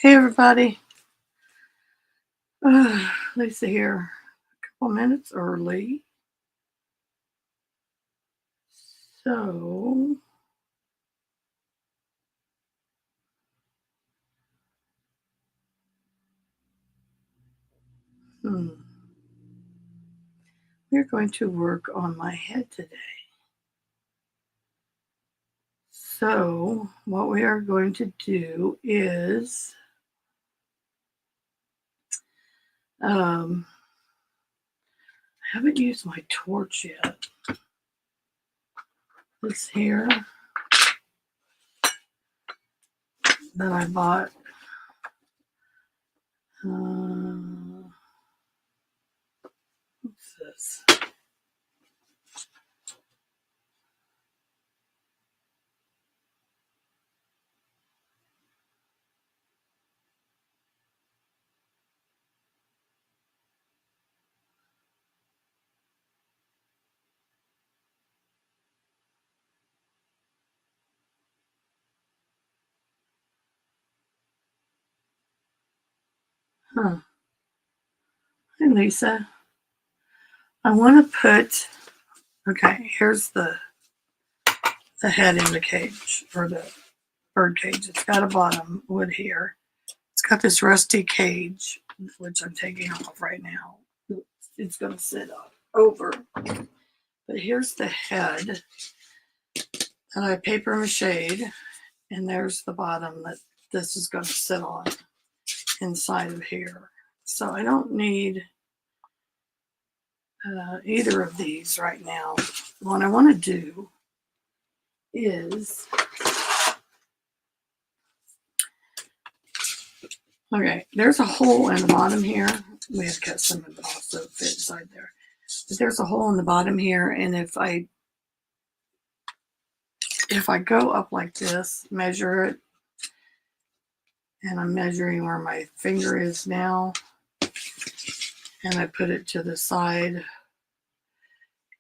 Hey everybody, Lisa here. A couple minutes early. So, we're going to work on my head today. So, what we are going to do is I haven't used my torch yet. This here that I bought. What's this? Hi Lisa. I want to put, okay, here's the head in the cage, or the bird cage. It's got a bottom wood here. It's got this rusty cage, which I'm taking off right now. It's going to sit over. But here's the head that I paper mache'd, and there's the bottom that this is going to sit on inside of here. So I don't need either of these right now. What I want to do is, okay, there's a hole in the bottom here. We have cut some of it also fit inside there. But there's a hole in the bottom here, and if I go up like this, measure it, and I'm measuring where my finger is now, and I put it to the side,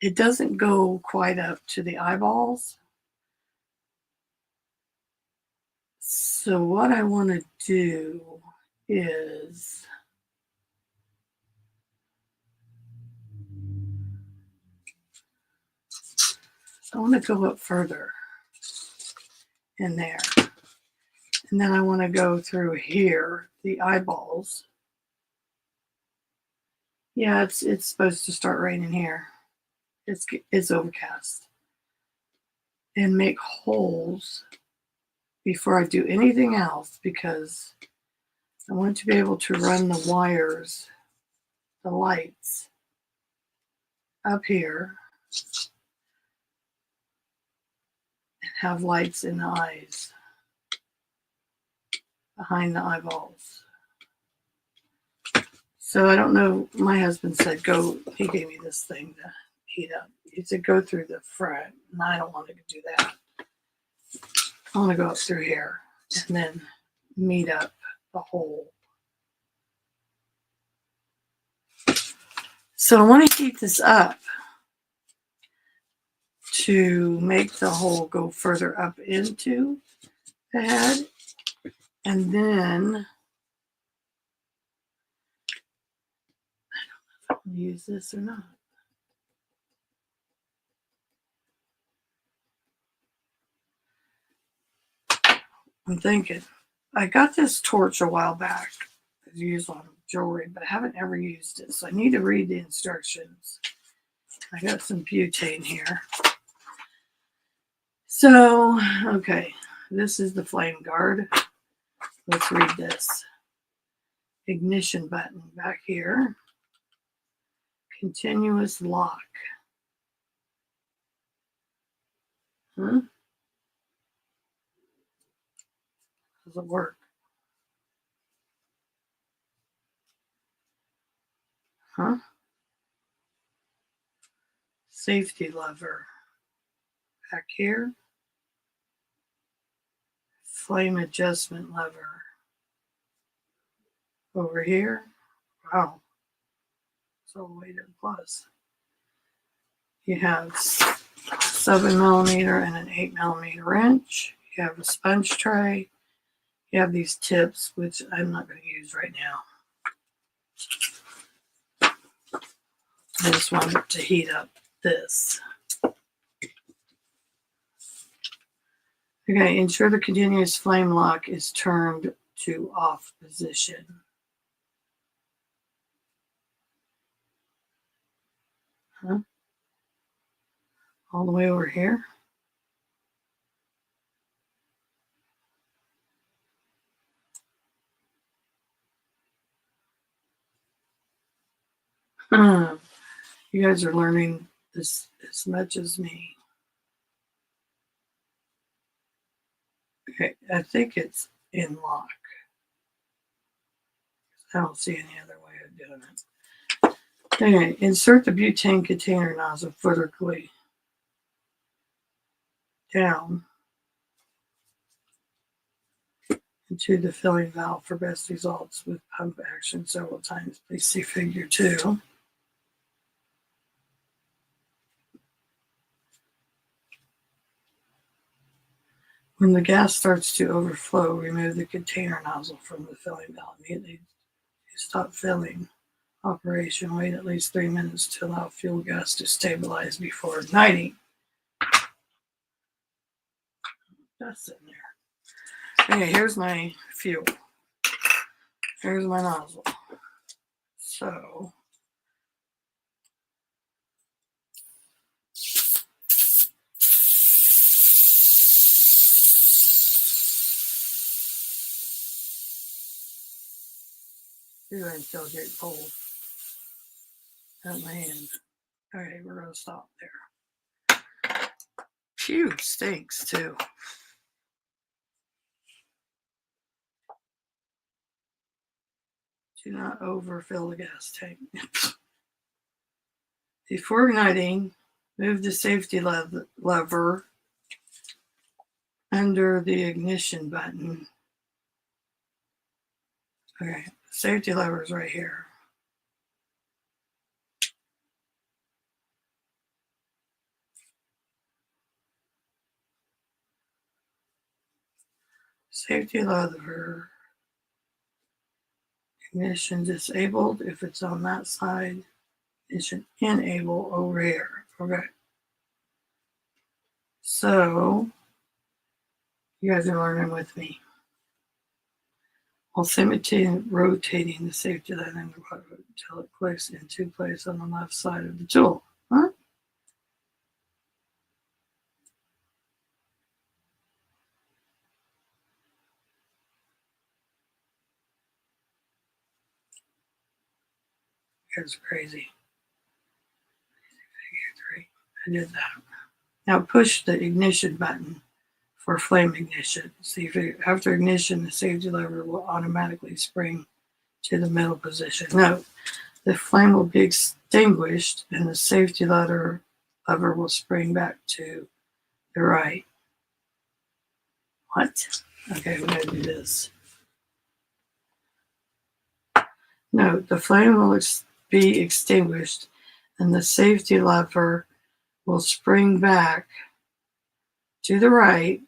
it doesn't go quite up to the eyeballs. So what I want to do is I want to go up further in there. And then I want to go through here, the eyeballs. Yeah, it's supposed to start raining here. It's overcast. And make holes before I do anything else, because I want to be able to run the wires, the lights, up here, and have lights in the eyes, behind the eyeballs. So I don't know, my husband said he gave me this thing to heat up. He said go through the front, and I don't want to do that. I want to go up through here and then meet up the hole. So I want to heat this up to make the hole go further up into the head. And then I don't know if I can use this or not. I'm thinking, I got this torch a while back to use on jewelry, but I haven't ever used it. So I need to read the instructions. I got some butane here. So, okay, this is the flame guard. Let's read this. Ignition button back here. Continuous lock. Huh? Does it work? Huh? Safety lever. Back here. Flame adjustment lever. Over here. Wow. It's all the way to the plus. You have 7mm and an 8mm wrench. You have a sponge tray. You have these tips, which I'm not going to use right now. I just wanted to heat up this. Okay, ensure the continuous flame lock is turned to off position. Huh? All the way over here. You guys are learning this as much as me. Okay, I think it's in lock. I don't see any other way of doing it. Okay, insert the butane container nozzle vertically down into the filling valve for best results with pump action several times. Please see figure 2. When the gas starts to overflow, remove the container nozzle from the filling valve. Immediately stop filling operation. Wait at least 3 minutes to allow fuel gas to stabilize before igniting. That's in there. Okay, here's my fuel. Here's my nozzle. So here until it gets cold at my hand. Okay, we're gonna stop there. Phew, stinks too. Do not overfill the gas tank. Before igniting, move the safety lever under the ignition button. Okay, safety lever is right here. Safety lever, ignition disabled if it's on that side. Ignition enable over here. Okay. So, you guys are learning with me. While simultaneously rotating the safety lever until it clicks into place on the left side of the tool. Huh? That's crazy. Figure 3. I did that. Now push the ignition button for flame ignition. See if after ignition, the safety lever will automatically spring to the middle position. Note, the flame will be extinguished and the safety lever will spring back to the right. What? Okay, we gotta do this. Note, the flame will be extinguished and the safety lever will spring back to the right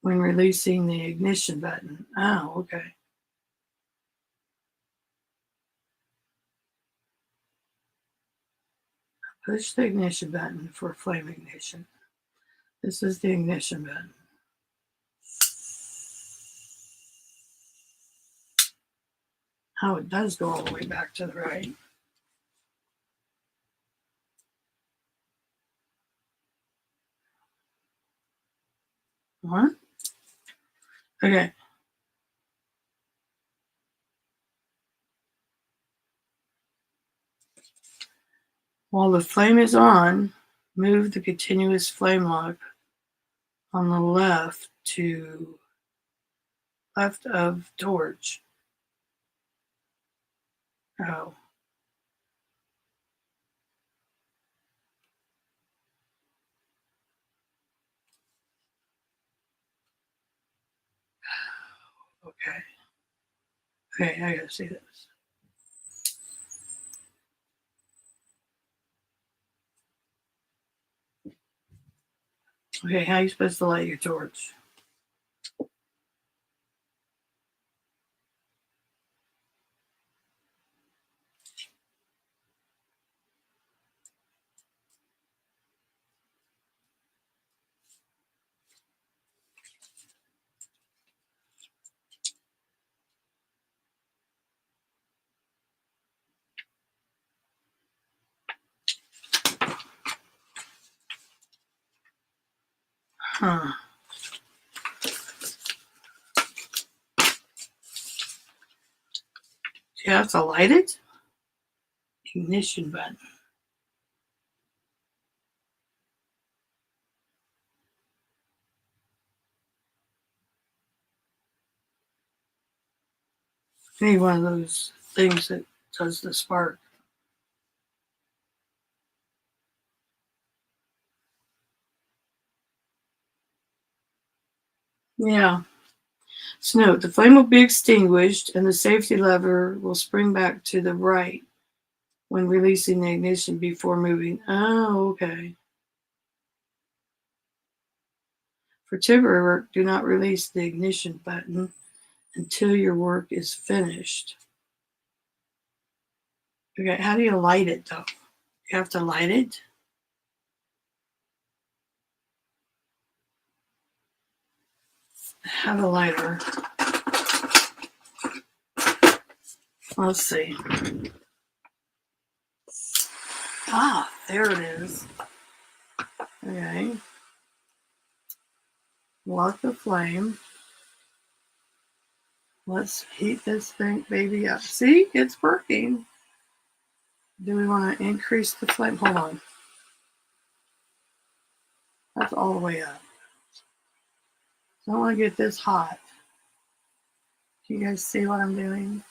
when releasing the ignition button. Oh, okay. Push the ignition button for flame ignition. This is the ignition button. Oh, it does go all the way back to the right. What? Okay. While the flame is on, move the continuous flame lock on the left of torch. Oh. Okay. Okay, I gotta see this. Okay, how are you supposed to light your torch? Huh. Do you have to light it? Ignition button. I need one of those things that does the spark. Yeah. So note, the flame will be extinguished and the safety lever will spring back to the right when releasing the ignition before moving. Oh, okay. For temporary work, do not release the ignition button until your work is finished. Okay, how do you light it though? You have to light it? Have a lighter. Let's see. Ah, there it is. Okay. Lock the flame. Let's heat this thing baby up. See, it's working. Do we want to increase the flame? Hold on. That's all the way up. So I want to get this hot. Can you guys see what I'm doing?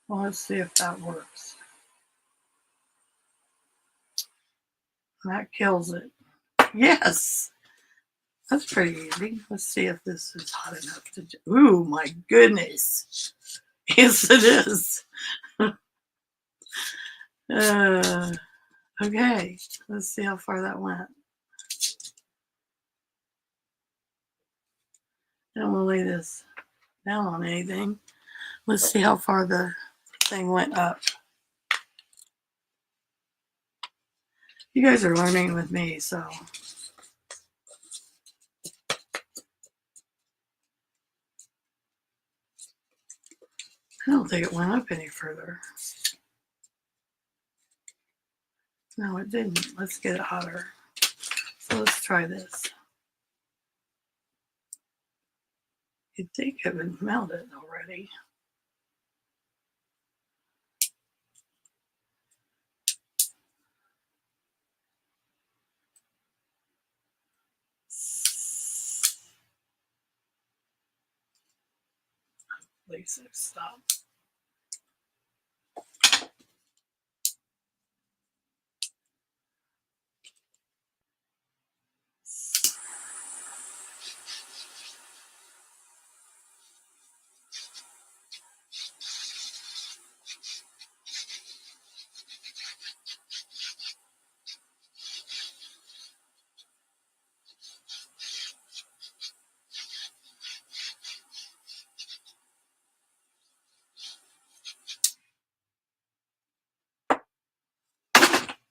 Well, let's see if that works. That kills it. Yes. That's pretty easy. Let's see if this is hot enough to do. Ooh, my goodness. Yes, it is. Okay. Let's see how far that went. I don't want to lay this down on anything. Let's see how far the thing went up. You guys are learning with me, so. I don't think it went up any further. No, it didn't. Let's get it hotter. So let's try this. You'd think it would melt it already. Please stop.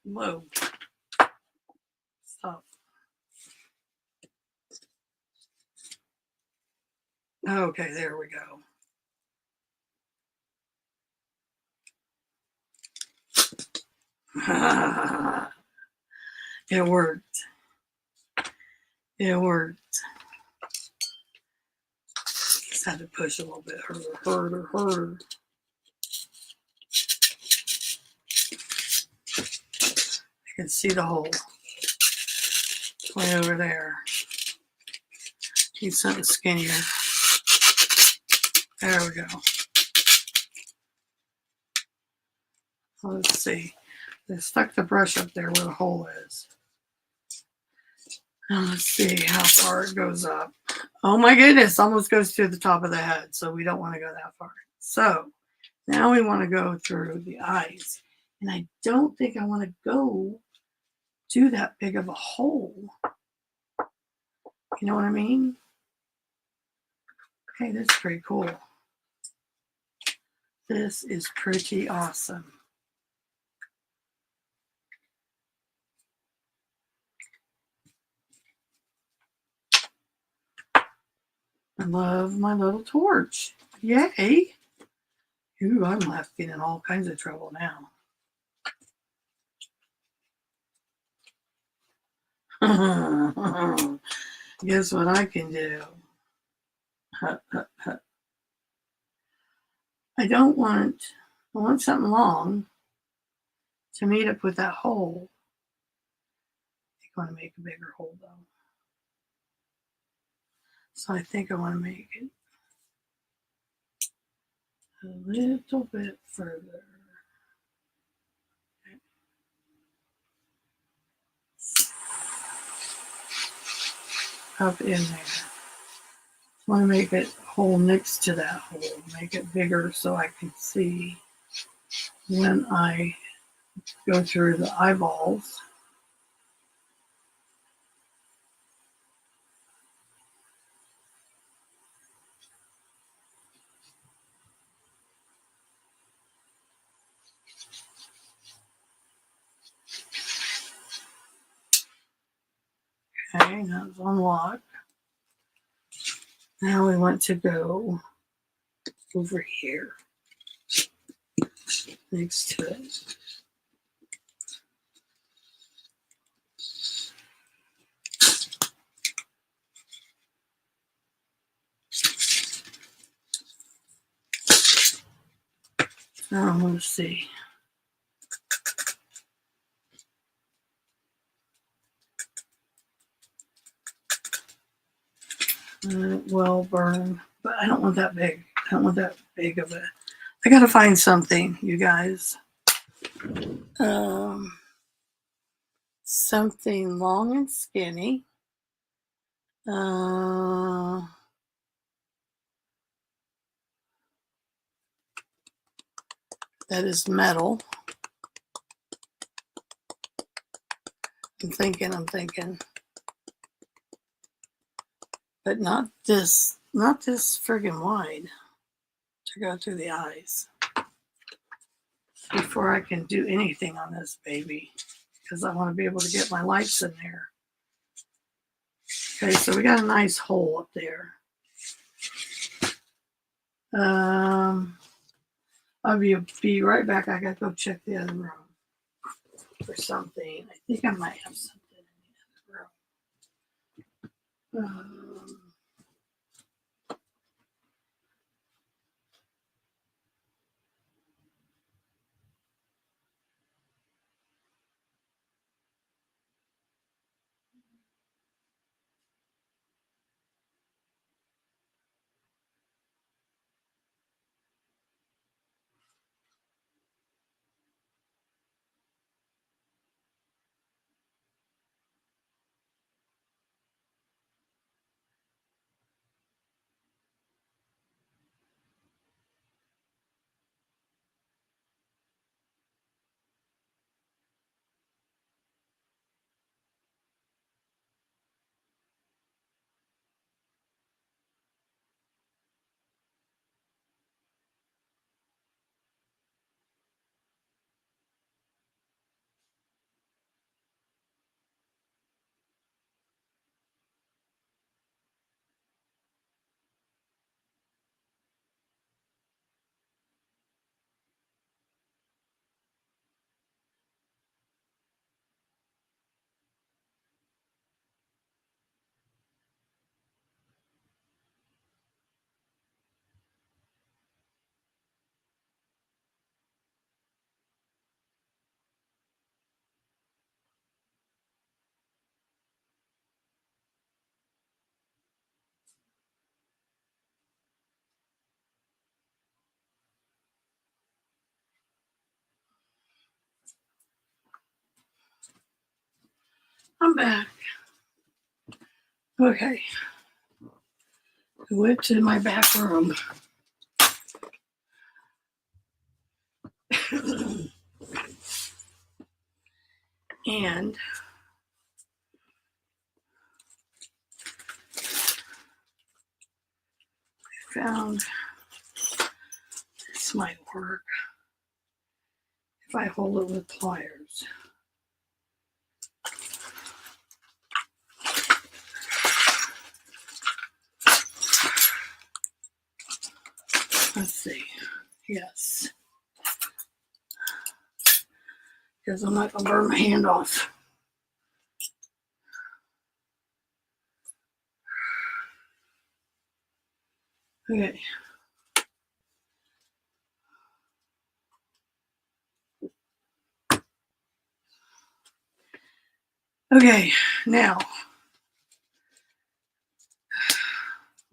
Whoa. Stop. Okay, there we go. It worked. It worked. Just had to push a little bit harder. You can see the hole. Way over there. Need something skinnier. There we go. Let's see. They stuck the brush up there where the hole is. Now let's see how far it goes up. Oh my goodness, almost goes to the top of the head, so we don't want to go that far. So now we want to go through the eyes. And I don't think I want to go do that big of a hole. You know what I mean? Okay, that's pretty cool. This is pretty awesome. love my little torch. Yay! Ooh, I'm getting in all kinds of trouble now. Guess what I can do? I want something long to meet up with that hole. I want to make a bigger hole though. So I think I want to make it a little bit further. Up in there. I want to make it hole next to that hole. Make it bigger so I can see when I go through the eyeballs. Okay, that's unlocked. Now we want to go over here next to it. Let's see. Well burn, but I don't want that big. I don't want that big of a. I gotta find something, you guys. Something long and skinny. That is metal. I'm thinking. But not this friggin' wide to go through the eyes before I can do anything on this baby, because I want to be able to get my lights in there. Okay, so we got a nice hole up there. I'll be right back. I gotta go check the other room for something. I think I might have something in the other room. I'm back. Okay. I went to my back room. And I found this might work if I hold it with pliers. Let's see. Yes. Because I'm not going to burn my hand off. Okay. Okay, now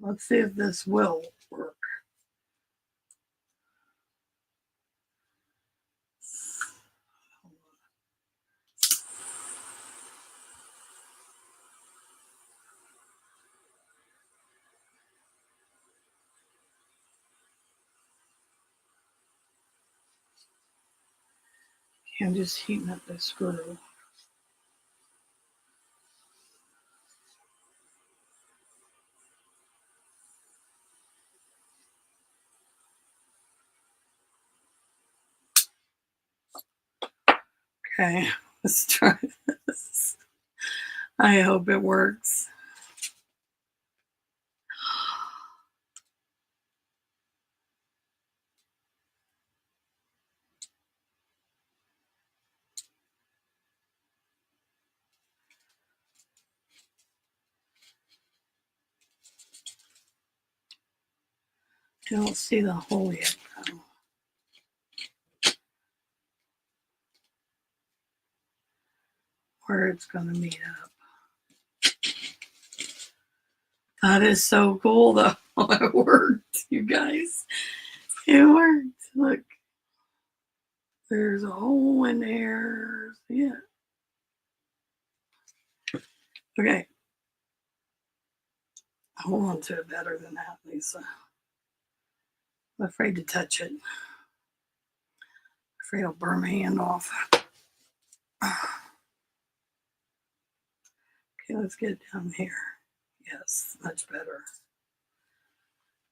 let's see if this will work. Okay, I'm just heating up this screw. Okay, let's try this. I hope it works. I don't see the hole yet, though. Where it's going to meet up. That is so cool, though. It worked, you guys. It worked. Look, there's a hole in there. Yeah. Okay. Hold on to it better than that, Lisa. I'm afraid to touch it. Afraid I'll burn my hand off. Okay, let's get down here. Yes, much better.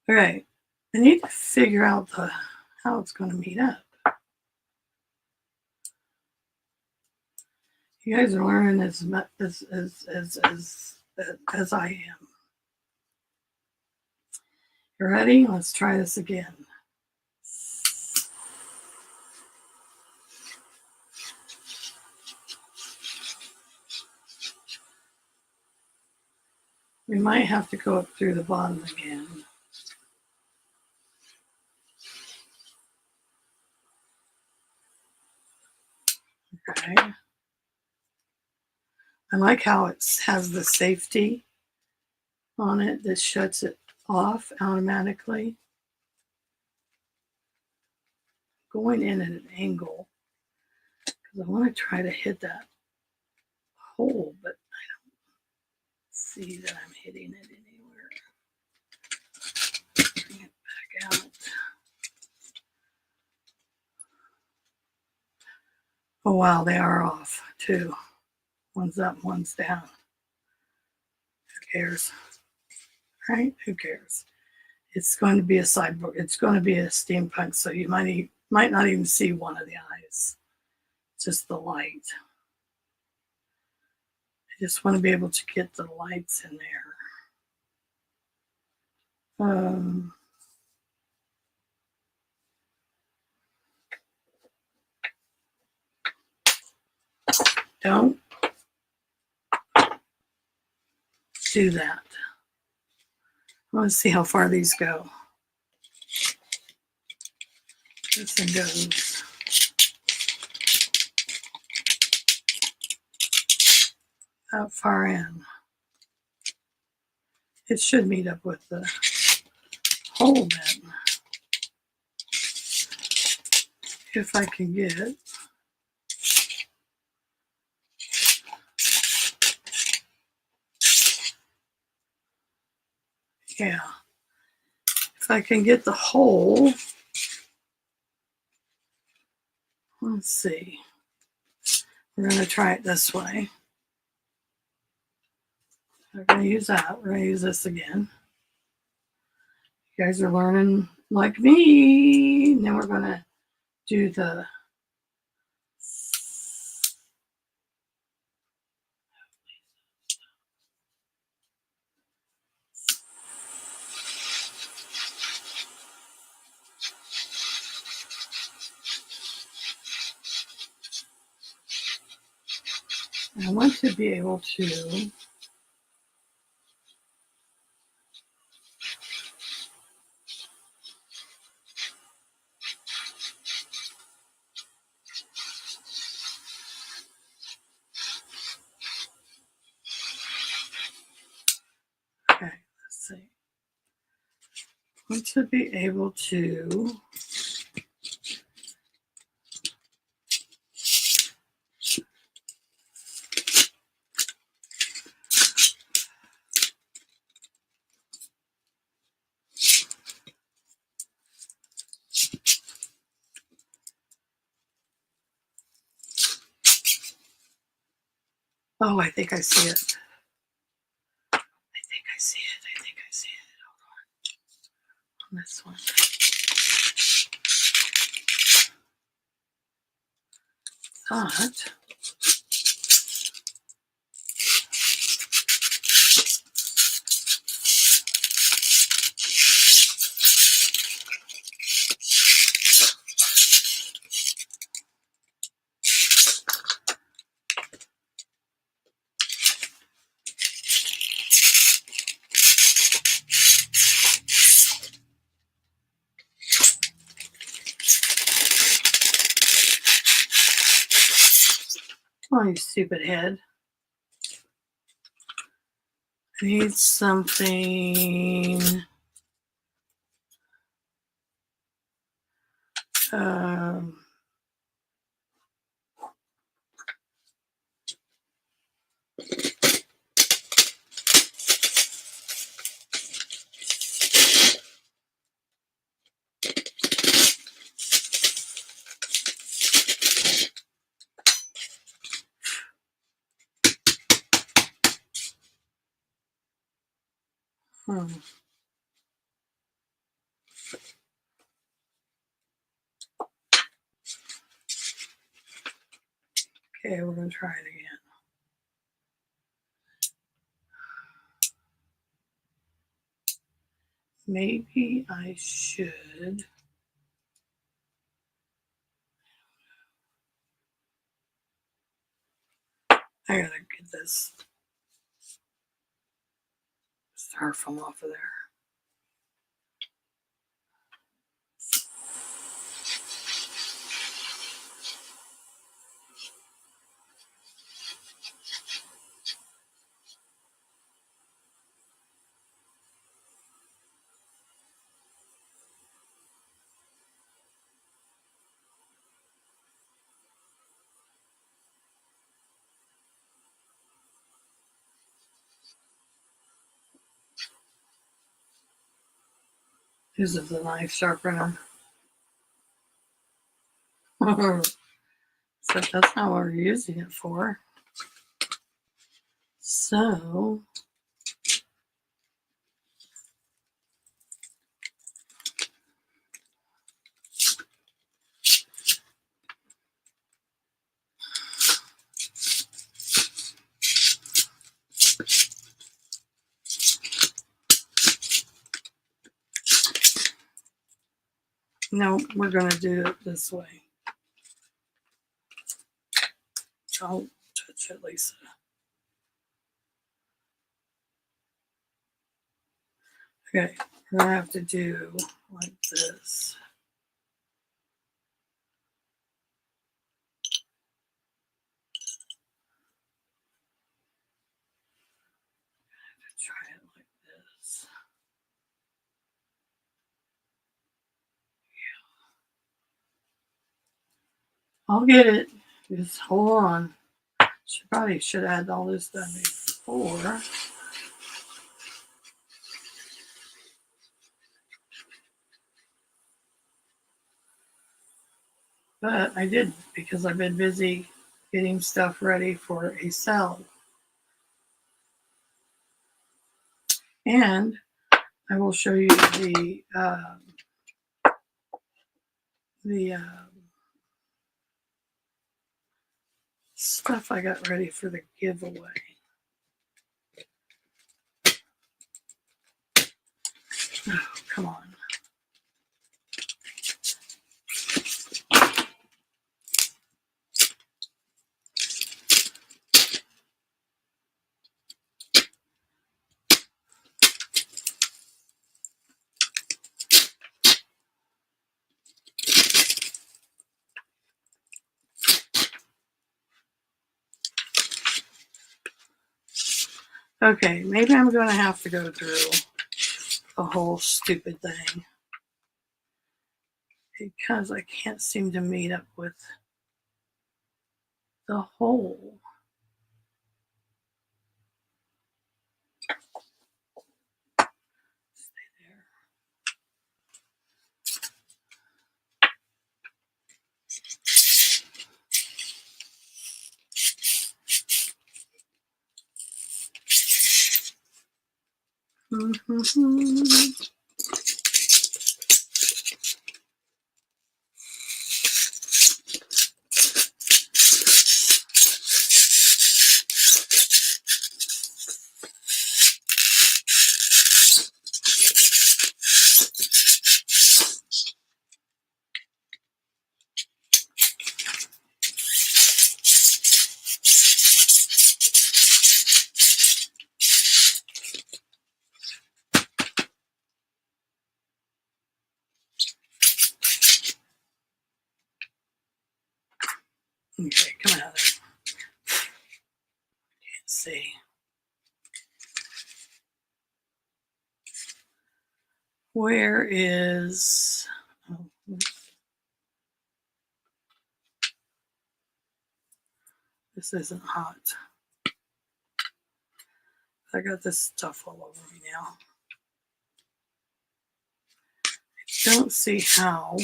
All right. I need to figure out how it's going to meet up. You guys are learning as much as I am. You ready? Let's try this again. We might have to go up through the bottom again. Okay. I like how it has the safety on it that shuts it off automatically. Going in at an angle because I want to try to hit that hole, but I don't see that I'm hitting it anywhere. Bring it back out. Oh wow, they are off too. One's up, one's down. Who cares? Right? Who cares? It's going to be a sideboard. It's going to be a steampunk, so you might not even see one of the eyes. Just the light. I just want to be able to get the lights in there. Don't do that. I want to see how far these go. This thing goes that far in. It should meet up with the hole then. If I can get it. Yeah. If I can get the hole. Let's see. We're going to try it this way. We're going to use that. We're going to use this again. You guys are learning like me. And then we're going to do the I want to be able to okay, let's see. I want to be able to oh, I think I see it. I think I see it. I think I see it. Hold on this one. Thought. Oh, you stupid head. I need something. Um, hmm. Okay, we're going to try it again. Maybe I should. I gotta get this styrofoam off of there. This is the knife sharpener. So that's not what we're using it for. So no, we're going to do it this way. Don't touch it, Lisa. Okay, we're going to have to do like this. Try it like this. Yeah. I'll get it. Just hold on. Probably should have had all this done before. But I didn't because I've been busy getting stuff ready for a sale. And I will show you the stuff I got ready for the giveaway. Oh, come on. Okay, maybe I'm going to have to go through the whole stupid thing because I can't seem to meet up with the hole. Stay there. Okay, come out of there. Can't see. Where is... Oh, this isn't hot. I got this stuff all over me now. I don't see how.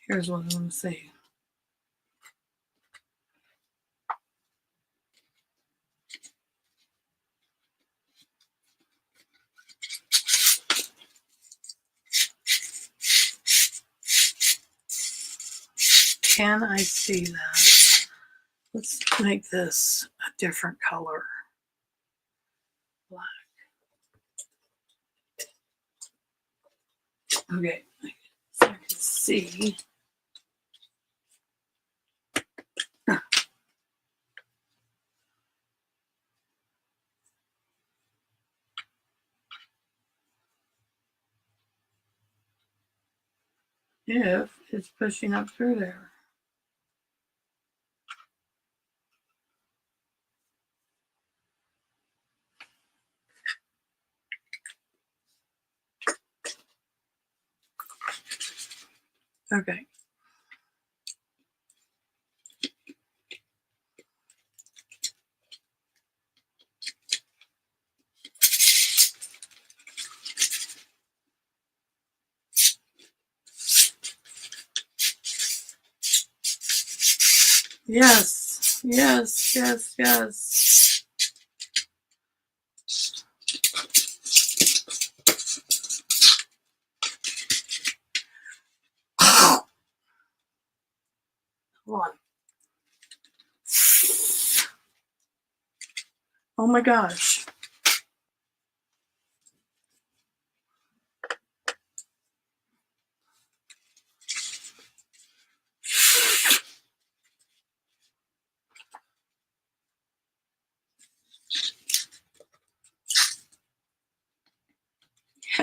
Here's what I want to see. Can I see that? Let's make this a different color. Black. Okay, so I can see. If it's pushing up through there. Okay. Yes, yes, yes, yes. Come on. Oh my gosh.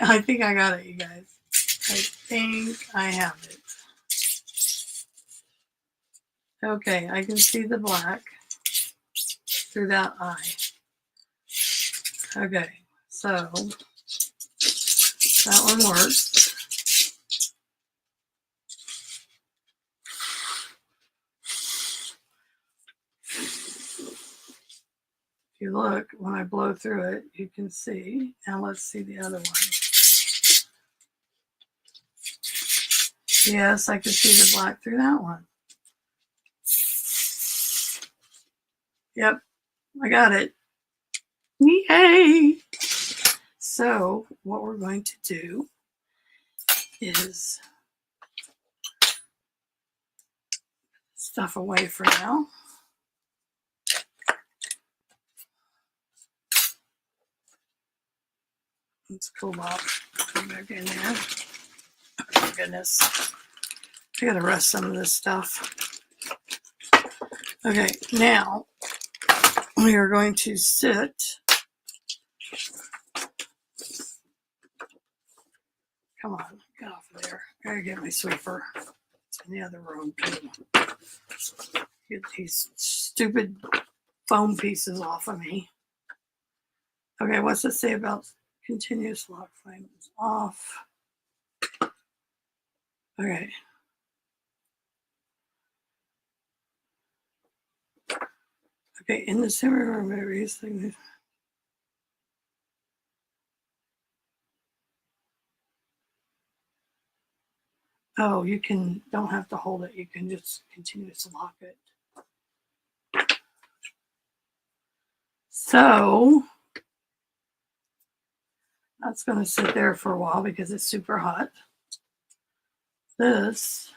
I think I got it, you guys. I think I have it. Okay, I can see the black through that eye. Okay, so that one works. If you look, when I blow through it, you can see. Now let's see the other one. Yes, I can see the black through that one. Yep, I got it. Yay! So what we're going to do is stuff away for now. Let's cool off. Put it back in there. Oh my goodness. I gotta rest some of this stuff. Okay, now we are going to sit Come on, get off of there. I gotta get my sweeper. It's in the other room too. Get these stupid foam pieces off of me. Okay, what's it say about continuous lock flames off? Okay. Okay, in the semi room areas thing. Oh, you don't have to hold it. You can just continue to lock it. So that's going to sit there for a while because it's super hot. This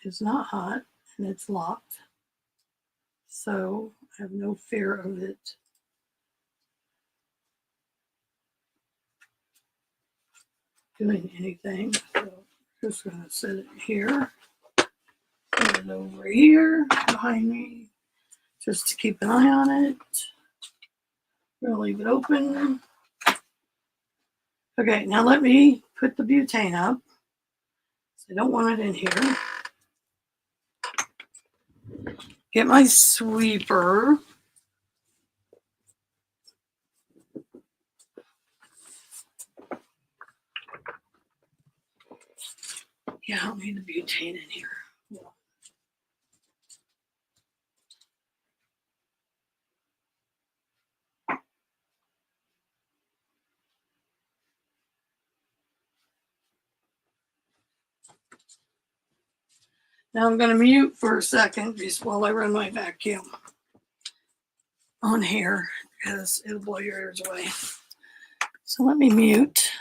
is not hot and it's locked. So I have no fear of it doing anything. So I'm just going to set it here. Put it over here behind me just to keep an eye on it. We'll leave it open. Okay, now let me put the butane up. I don't want it in here. Get my sweeper. Yeah, I don't need the butane in here. Now I'm going to mute for a second just while I run my vacuum on here because it'll blow your ears away. So let me mute.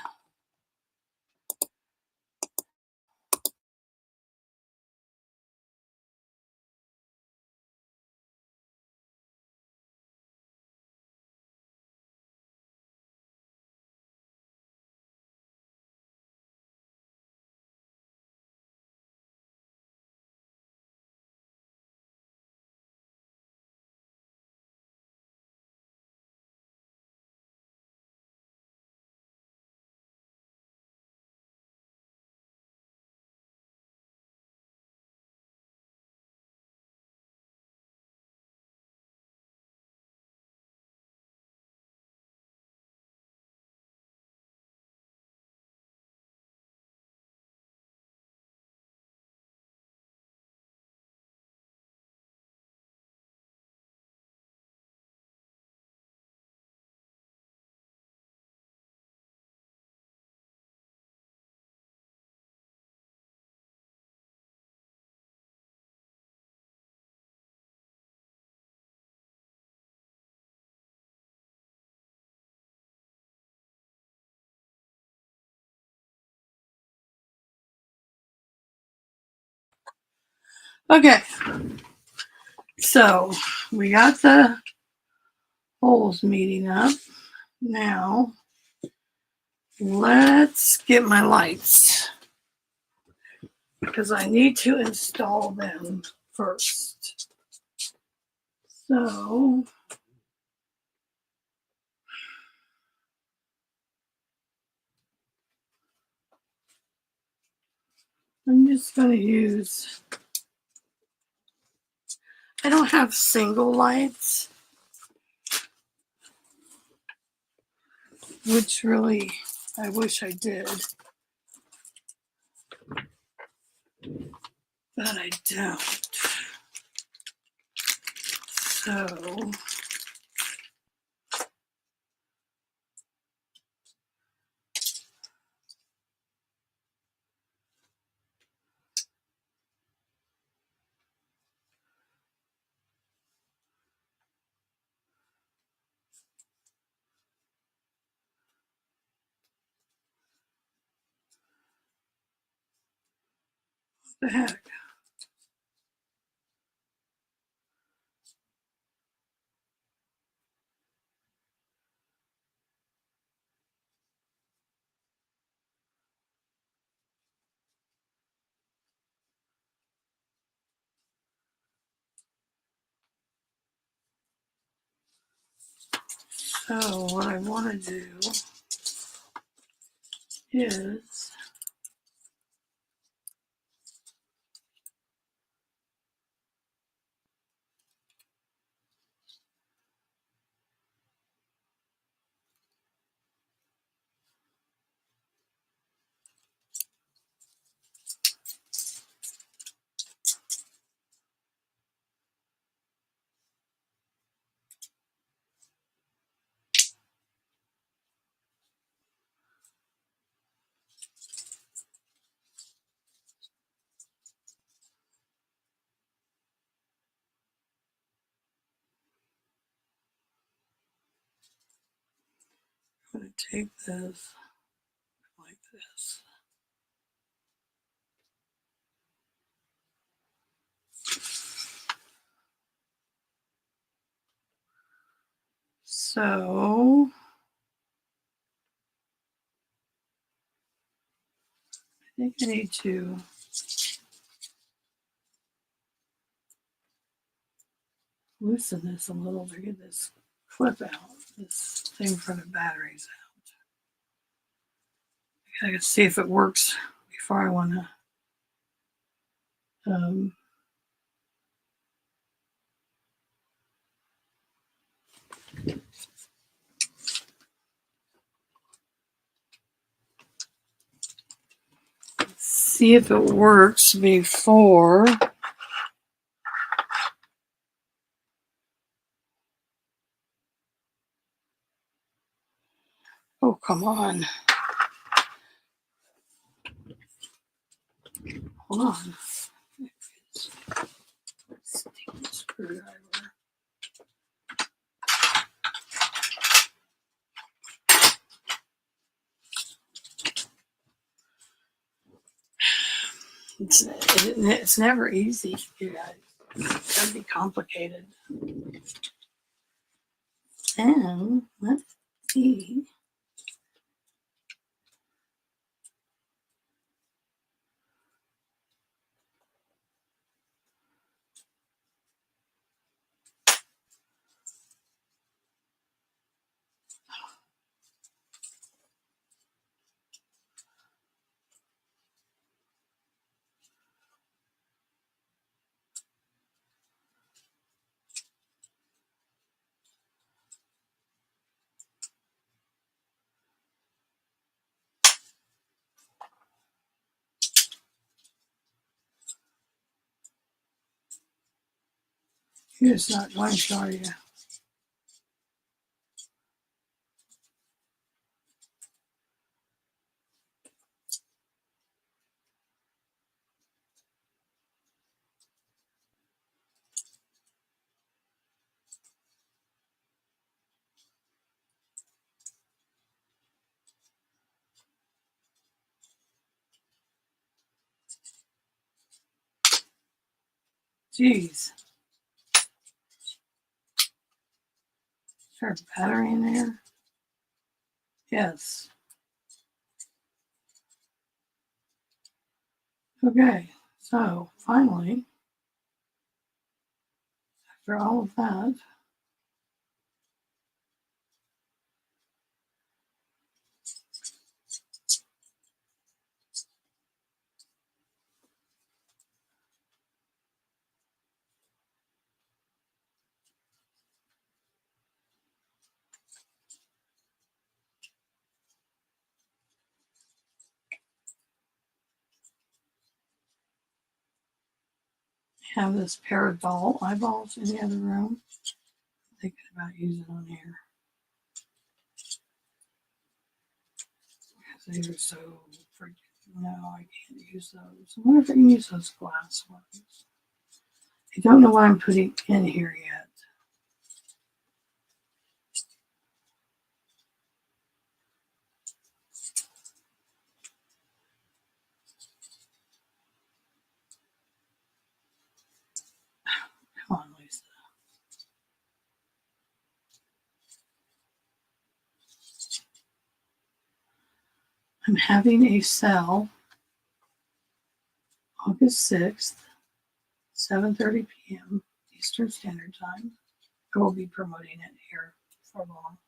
Okay, so we got the holes meeting up. Now let's get my lights because I need to install them first. So I'm just going to use, I don't have single lights, which really I wish I did, but I don't. So what the heck? So what I want to do is I'm going to take this like this. So I think I need to loosen this a little to get this clip out, this thing for the batteries out. I can see if it works before I want to see if it works before. Oh, come on. Hold on. Sticky screwdriver. It's never easy, you guys. It's gotta be complicated. And let's see. You're just not going to, are you? Jeez. Is there a battery in there? Yes. Okay, so finally, after all of that, I have this pair of doll eyeballs in the other room. I'm thinking about using on here. Because they are so freaking, no, I can't use those. I wonder if I can use those glass ones. I don't know what I'm putting in here yet. Come on, Lisa. I'm having a sale August 6th, 7:30 p.m. Eastern Standard Time. I will be promoting it here for long.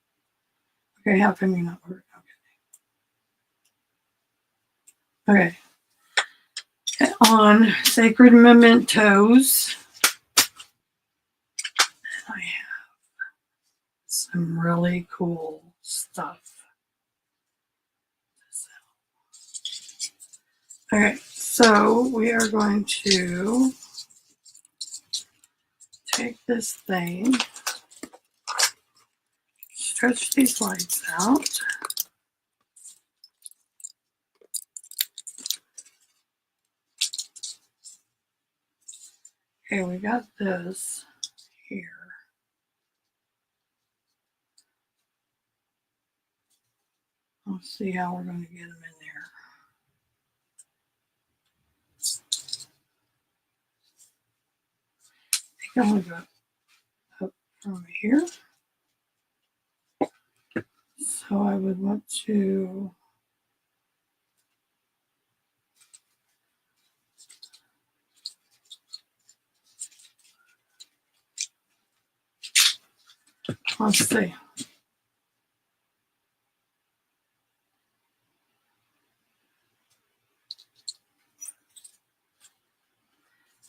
Okay, how come you're not working? Okay. Okay. On Sacred Mementos, I have some really cool stuff. Okay, so we are going to take this thing, stretch these lights out. Okay, we got this here. Let's see how we're going to get them in there. I think I'm going to go up from here. So I would want to let's see.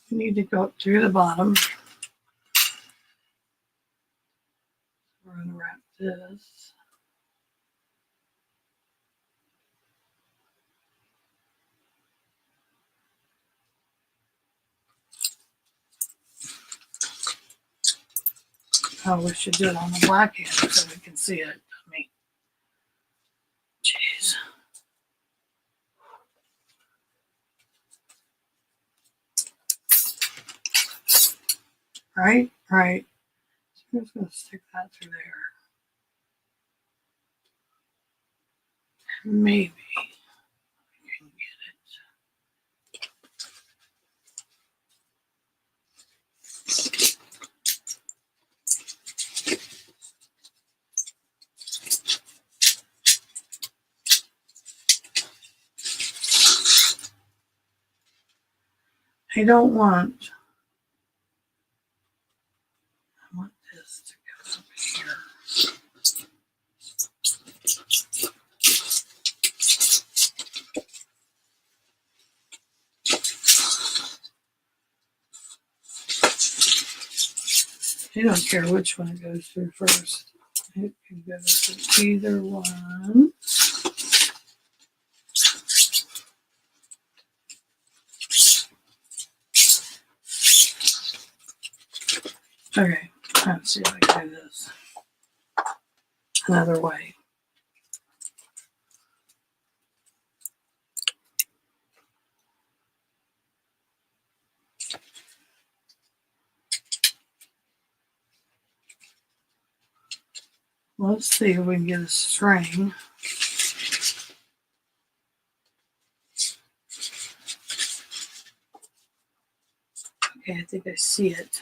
You need to go up through the bottom. We're going to wrap this. Oh, we should do it on the black end so we can see it. I mean, jeez. Right? Right. So I'm just going to stick that through there. Maybe we can get it. I don't want, I want this to go up here. I don't care which one it goes through first. It can go through either one. Okay, let's see if I can do this another way. Let's see if we can get a string. Okay, I think I see it.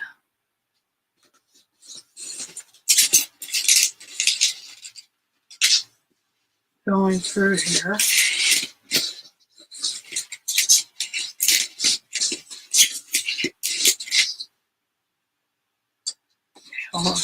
Going through here. Hold on.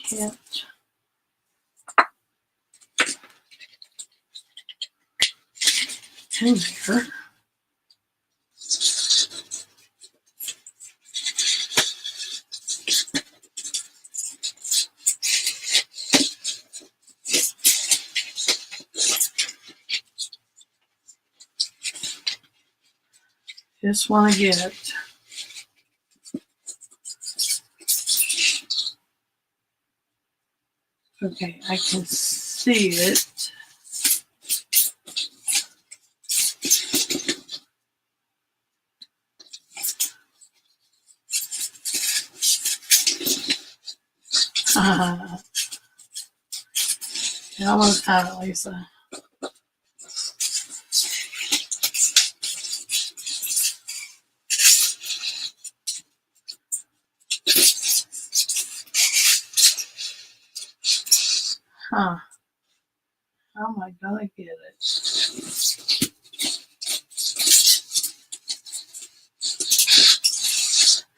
Can't. In there. Just want to get it. Okay, I can see it. You almost have it, Lisa. Huh. How am I gonna get it?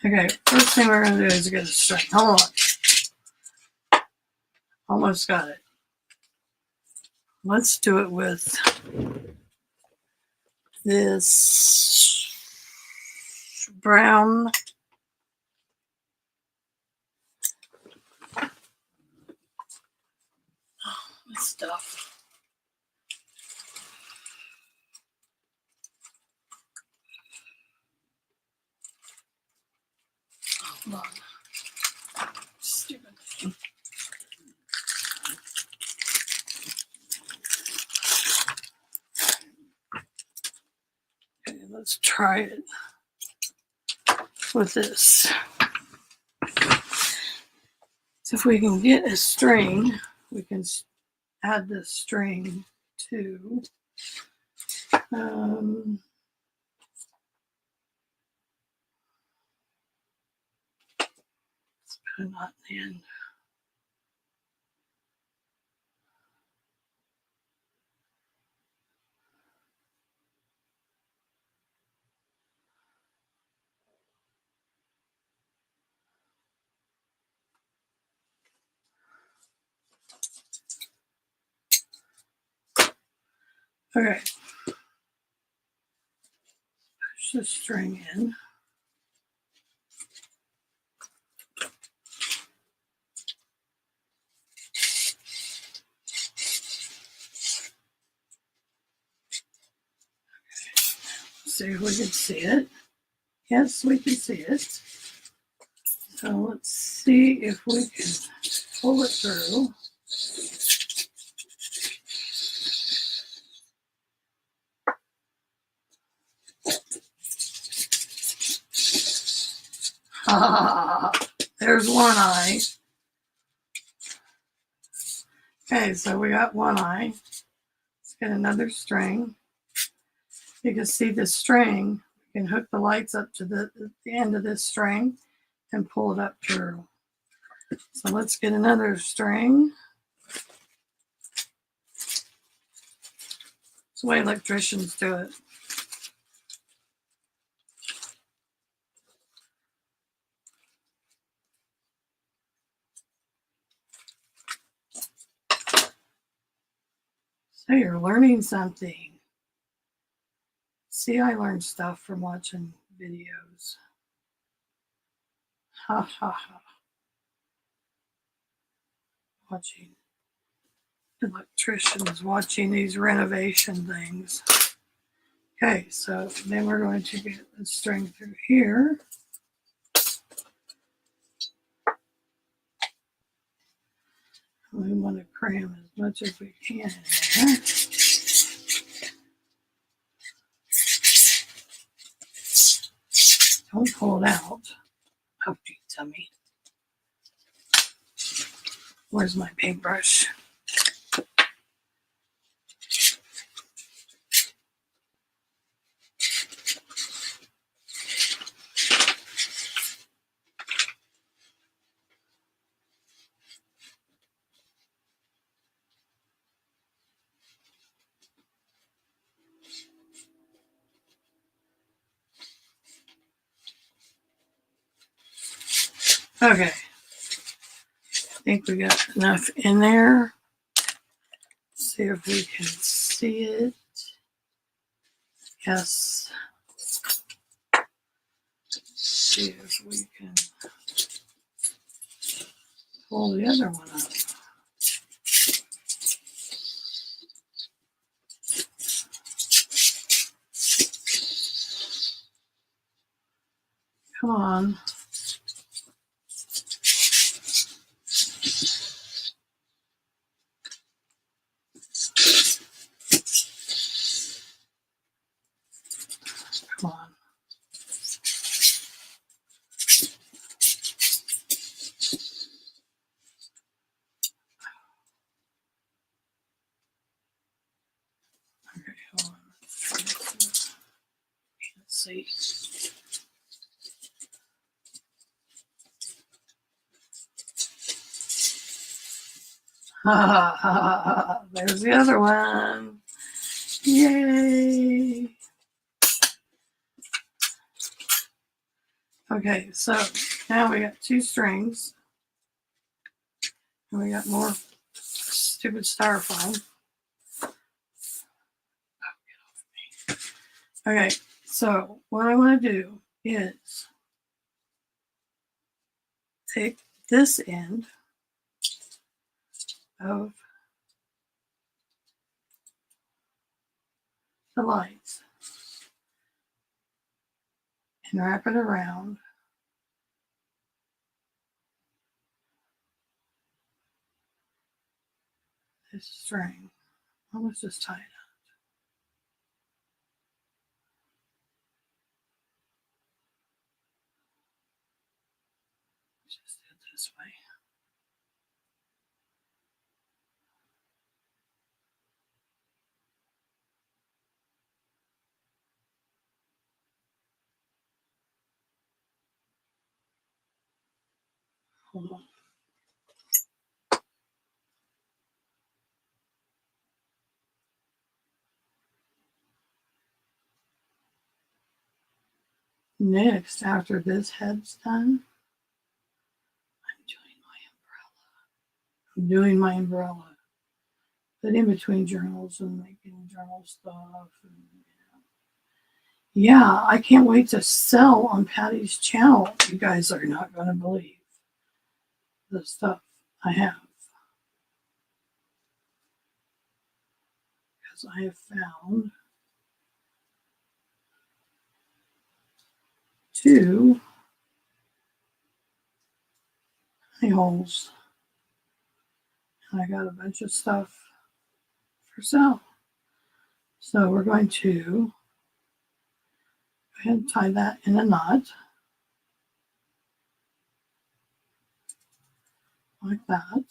Okay, first thing we're gonna do is get a string. Hold on. Almost got it. Let's do it with this brown stuff. Hold on. Stupid thing. Okay, let's try it with this. So if we can get a string, we can add this string to let's put a knot in the end. Okay. Push the string in. See if we can see it. Yes, we can see it. So let's see if we can pull it through. There's one eye. Okay, so we got one eye. Let's get another string. You can see the string. You can hook the lights up to the end of this string and pull it up through. So let's get another string. That's the way electricians do it. So you're learning something. See, I learned stuff from watching videos. Ha ha ha. Watching electricians, watching these renovation things. Okay, so then we're going to get the string through here. We want to cram as much as we can in there. Don't pull it out. Oh, you dummy. Where's my paintbrush? Okay. I think we got enough in there. See if we can see it. Yes. See if we can pull the other one up. Come on. Come on. Okay, hold on. Let's see. There's the other one. Yay. Okay, so now we got 2 strings. And we got more stupid styrofoam. Okay, so what I want to do is take this end of the lights and wrap it around this string. Let's just tie it up. Just do it this way. Hold on. Next, after this head's done, I'm doing my umbrella. But in between journals and making journal stuff. And, yeah, I can't wait to sell on Patty's channel. You guys are not going to believe the stuff I have. Because I have found 2 honey holes. And I got a bunch of stuff for sale. So we're going to go ahead and tie that in a knot. Like that.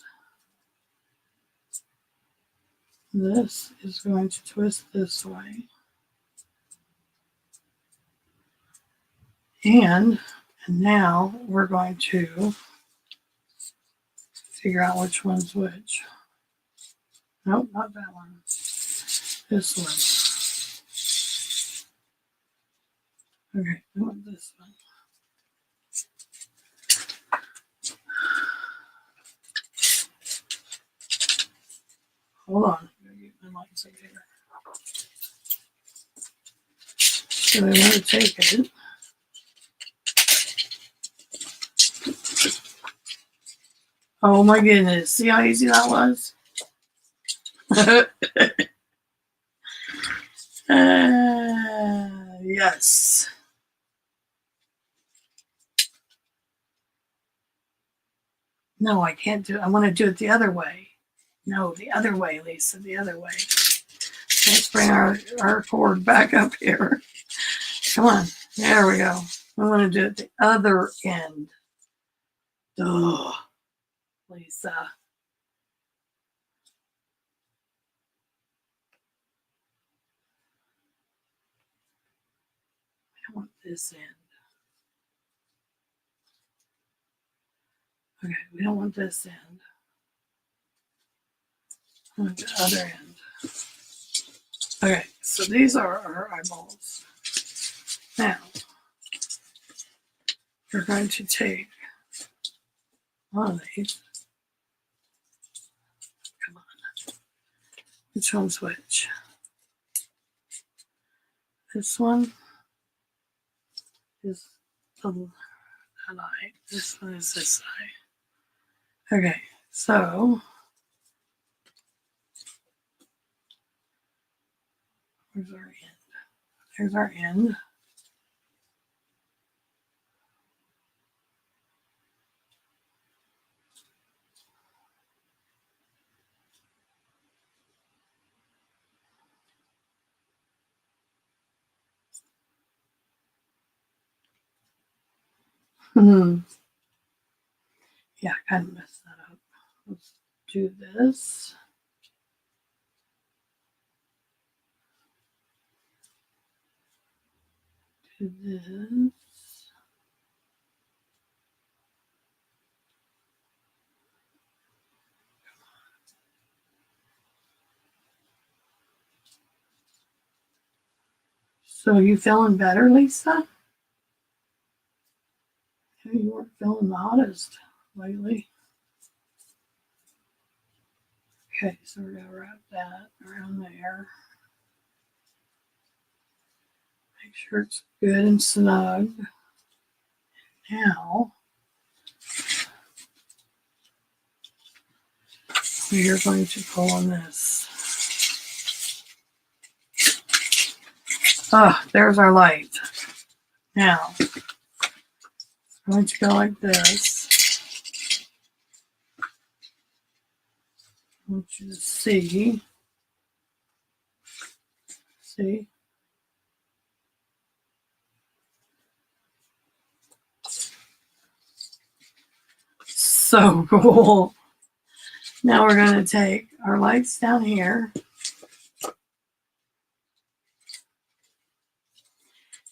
This is going to twist this way. And now we're going to figure out which one's which. Nope, not that one. This one. Okay, I want this one. Hold on. I'm going to get my lights up here. So I want to take it. Oh my goodness. See how easy that was? Yes. No, I can't do it. I want to do it the other way. No, the other way, Lisa, the other way. Let's bring our cord back up here. Come on. There we go. I want to do it the other end. Duh, Lisa. I want this end. Okay, we don't want this end. I want the other end. Okay, so these are our eyeballs. Now, we're going to take one of these. Come on. Which one's which? This one is that eye. This one is this eye. Okay, so where's our end? There's our end. Yeah, I kind of messed that up. Let's do this. Do this. So you feeling better, Lisa? You weren't feeling the hottest lately. Okay, so we're going to wrap that around there. Make sure it's good and snug. Now, we are going to pull on this. Ah, there's our light. Now, I'm going to go like this. I want you to see. See? So cool. Now we're going to take our lights down here.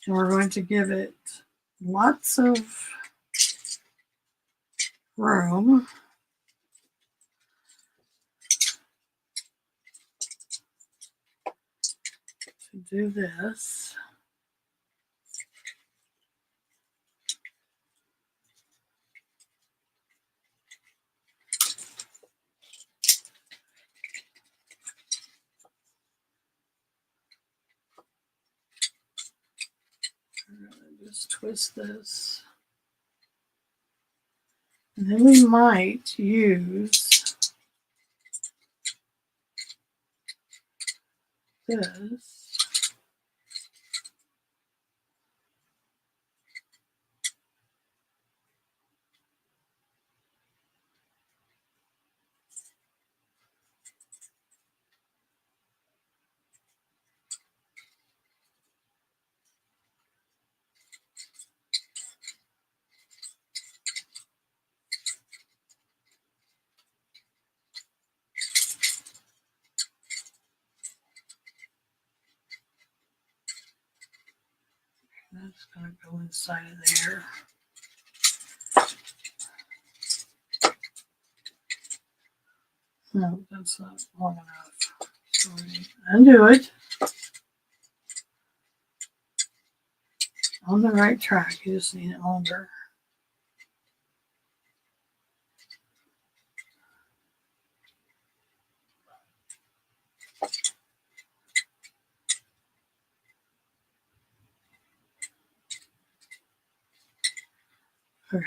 And we're going to give it lots of room. To do this. We're going to just twist this. And then we might use this. That's going to go inside of there. No, that's not long enough. So we undo it. On the right track, you just need it longer. Okay.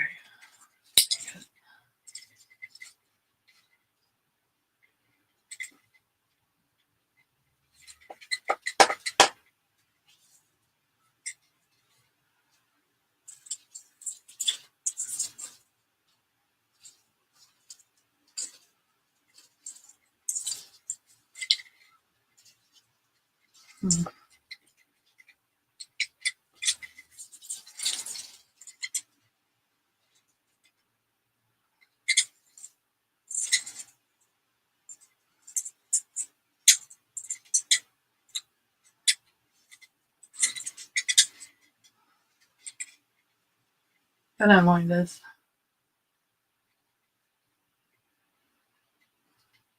But I mind this.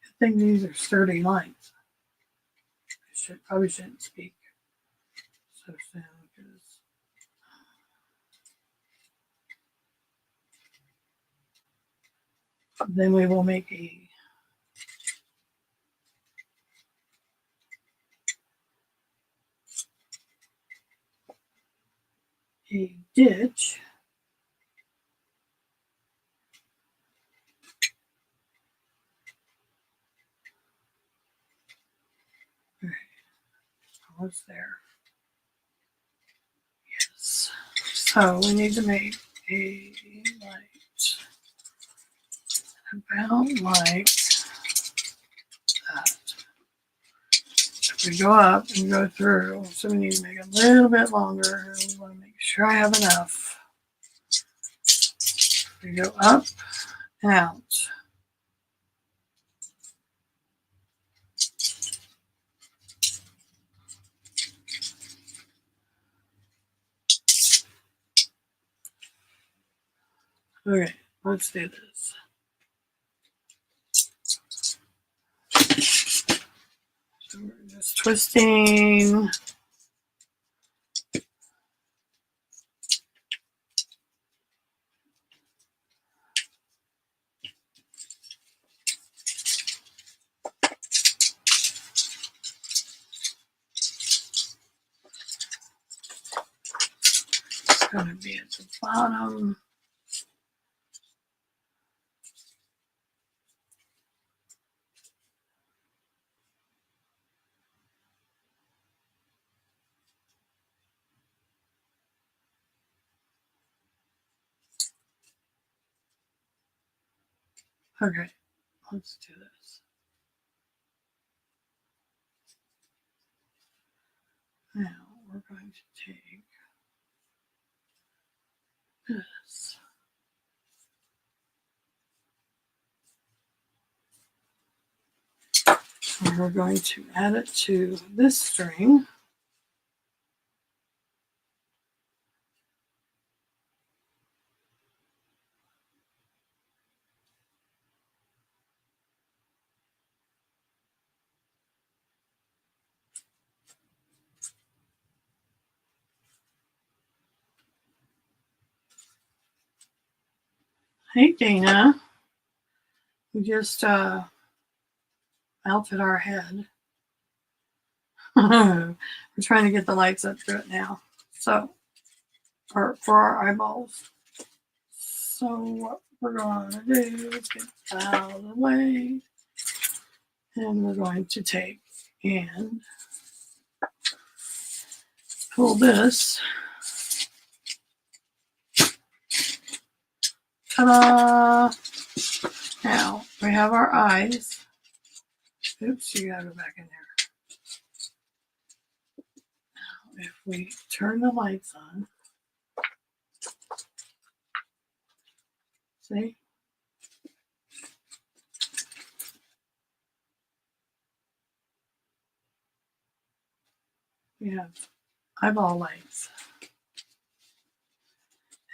Good thing these are sturdy lights. I probably shouldn't speak so soon because then we will make a ditch. Okay. Almost there. Yes. So we need to make a light about like that. If we go up and go through, so we need to make it a little bit longer. We want to make sure I have enough. We go up and out. Okay, let's do this. So we're just twisting going to be at the bottom. Okay, let's do this. Now we're going to take this. And we're going to add it to this string. Hey, Dana. We just melted our head. We're trying to get the lights up to it now. So, for our eyeballs. So what we're going to do is get out of the way. And we're going to take and pull this. Ta-da! Now we have our eyes. Oops, you gotta go back in there. Now, if we turn the lights on, see? We have eyeball lights.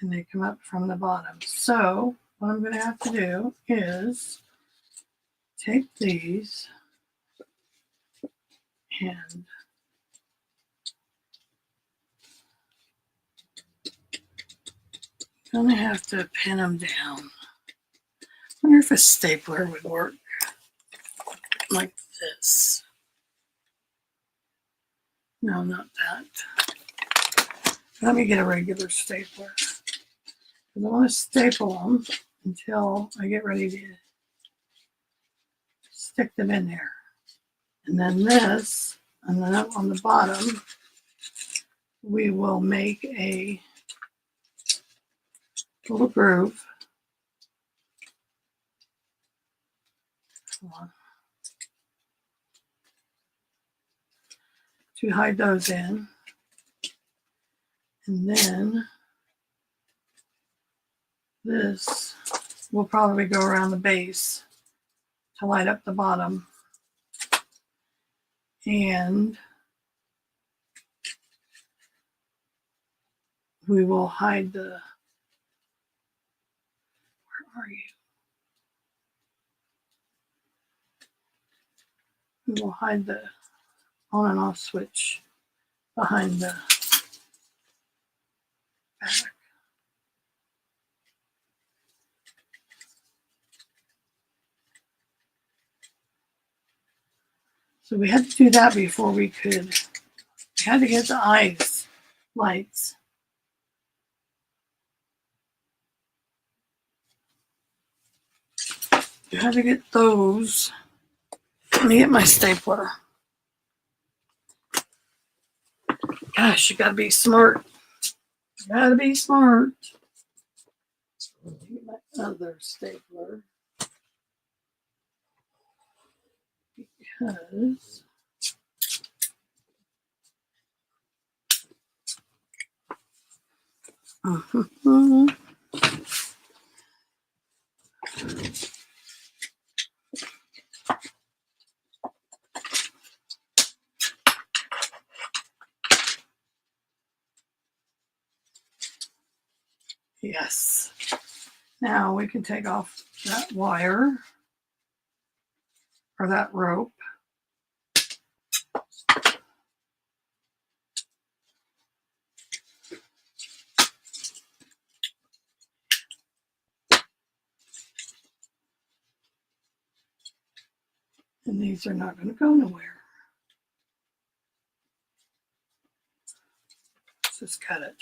And they come up from the bottom. So what I'm going to have to do is take these and I'm going to have to pin them down. I wonder if a stapler would work like this. No, not that. Let me get a regular stapler. I want to staple them until I get ready to stick them in there. And then this, and then up on the bottom, we will make a little groove. To hide those in. And then this will probably go around the base to light up the bottom. And we will hide the, where are you? We will hide the on and off switch behind the back. So we had to do that before we had to get the eyes lights. You had to get those. Let me get my stapler. Gosh, you gotta be smart. You gotta be smart. Get my other stapler. Because yes. Now we can take off that wire or that rope. And these are not going to go nowhere. Let's just cut it.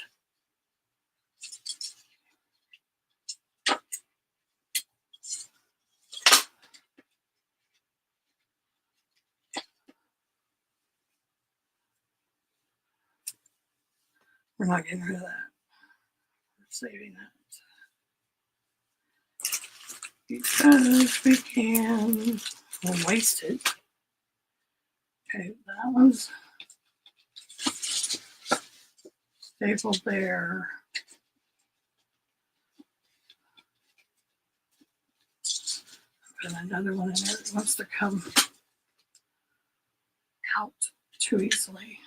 We're not getting rid of that. We're saving that. Because we can. We'll waste it. Okay, that one's stapled there. Put another one in there that wants to come out too easily.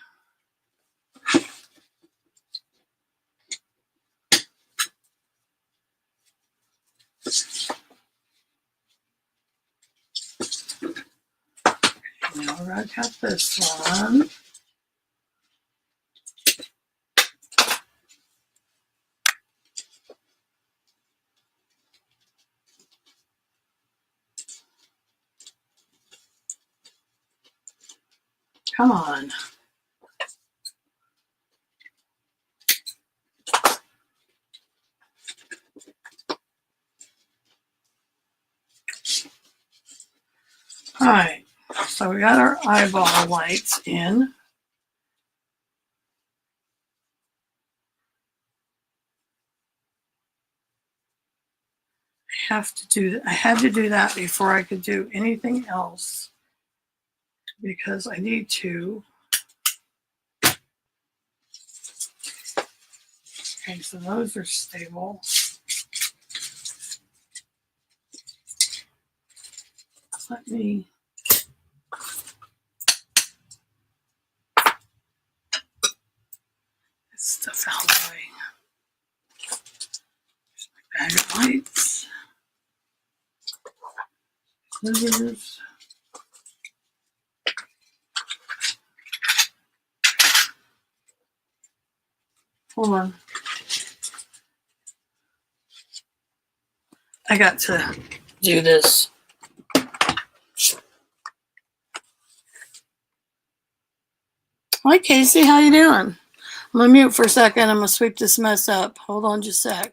Now I got this one. Come on. All right, so we got our eyeball lights in. I had to do that before I could do anything else because I need to. Okay, so those are stable. Let me get stuff out of the way. There's my bag of lights. Scissors. Hold on. I got to do this. Hi, Casey. How you doing? I'm going to mute for a second. I'm going to sweep this mess up. Hold on just a sec.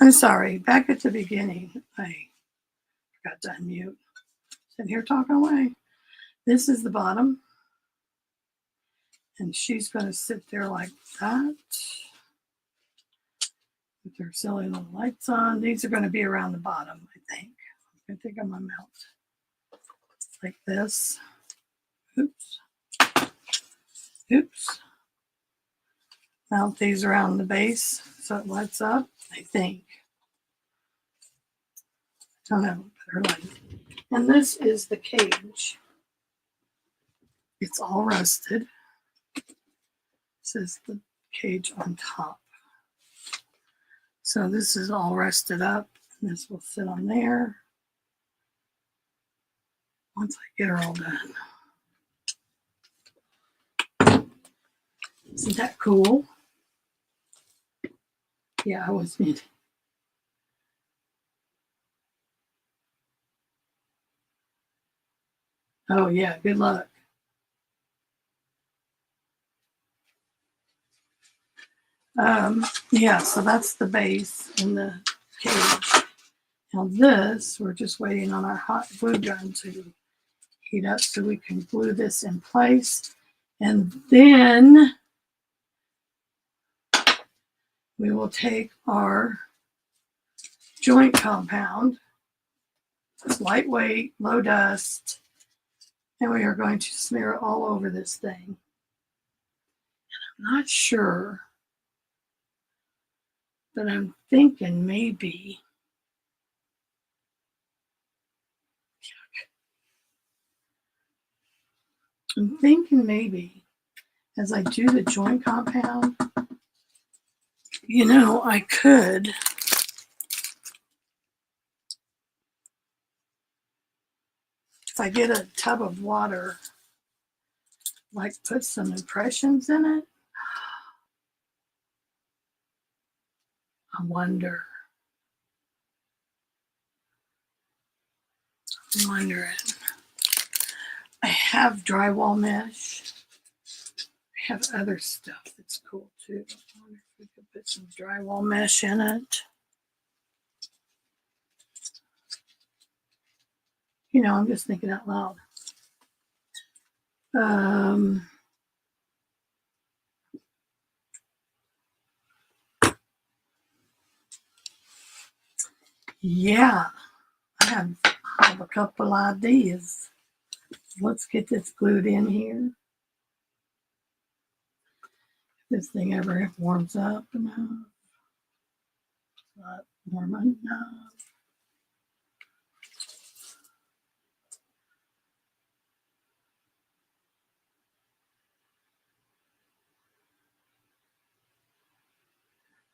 I'm sorry, back at the beginning, I forgot to unmute. Sitting here talking away. This is the bottom. And she's going to sit there like that. With her silly little lights on. These are going to be around the bottom, I think. I think I'm going to mount like this. Oops. Oops. Mount these around the base so it lights up, I think. I don't know. Better light. And this is the cage. It's all rusted. This is the cage on top. So this is all rusted up. And this will sit on there. Once I get her all done. Isn't that cool? Yeah, I was muted. Oh yeah, good luck. Yeah, so that's the base and the cage. Now this, we're just waiting on our hot glue gun to heat up so we can glue this in place. And then we will take our joint compound. It's lightweight, low dust, and we are going to smear it all over this thing. And I'm not sure, but I'm thinking maybe as I do the joint compound, you know, I could if I get a tub of water, like put some impressions in it. I'm wondering. I have drywall mesh. I have other stuff that's cool too. I wonder if we could put some drywall mesh in it. You know, I'm just thinking out loud. Yeah, I have a couple ideas. Let's get this glued in here. If this thing ever warms up enough. Not warm enough.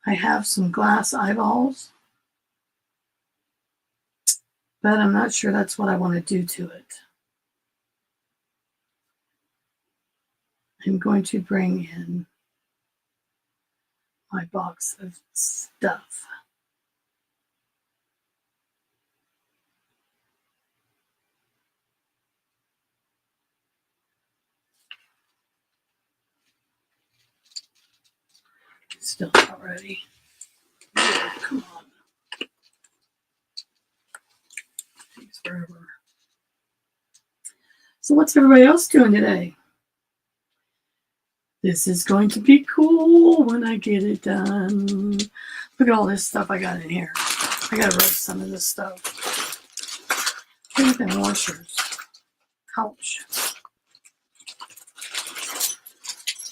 I have some glass eyeballs, but I'm not sure that's what I want to do to it. I'm going to bring in my box of stuff. Still not ready. Oh, come on. Takes forever. So what's everybody else doing today? This is going to be cool when I get it done. Look at all this stuff I got in here. I gotta roast some of this stuff. Look at them washers. Ouch.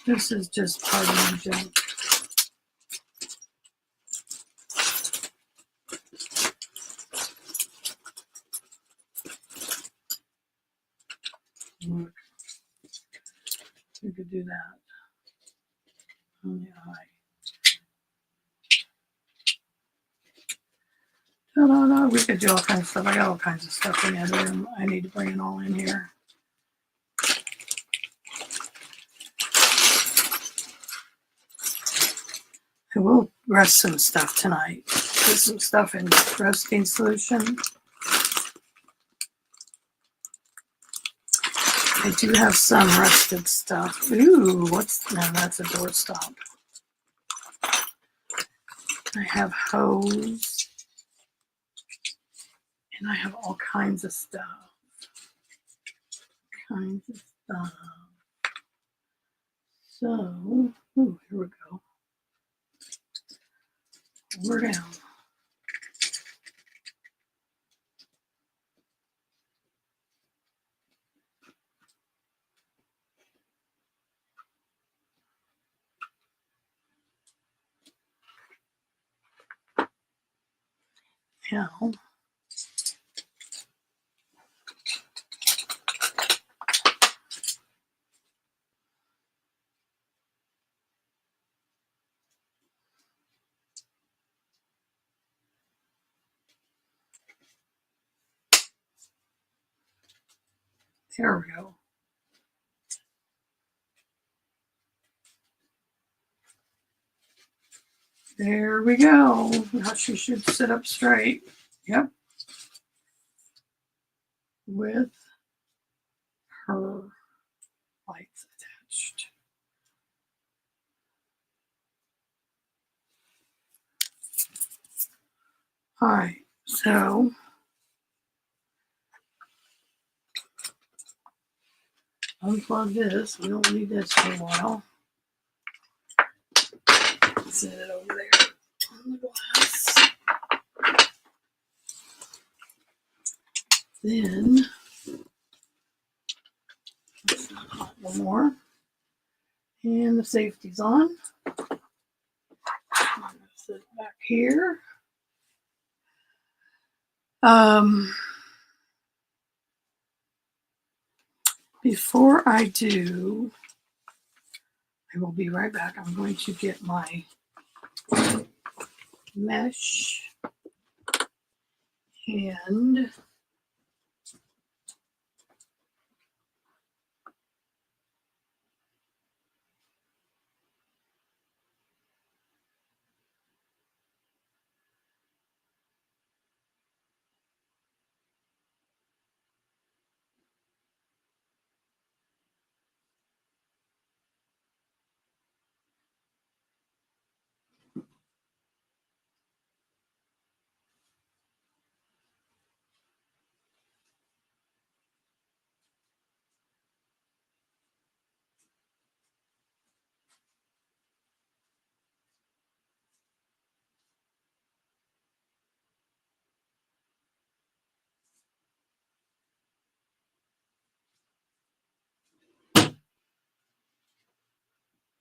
This is just part of my junk. Look. We could do that on the eye. No, we could do all kinds of stuff. I got all kinds of stuff in the other room. I need to bring it all in here. I will rest some stuff tonight. Put some stuff in roasting solution. I do have some rusted stuff. Ooh, no, that's a doorstop. I have hose. And I have all kinds of stuff. So, ooh, here we go. We're down. Now, there we go. There we go. Now she should sit up straight. Yep. With her lights attached. All right, so unplug this. We don't need this for a while. Set it over there on the glass. Then, it's not hot no more. And the safety's on. I'm going to sit it back here. Before I do, I will be right back. I'm going to get my mesh and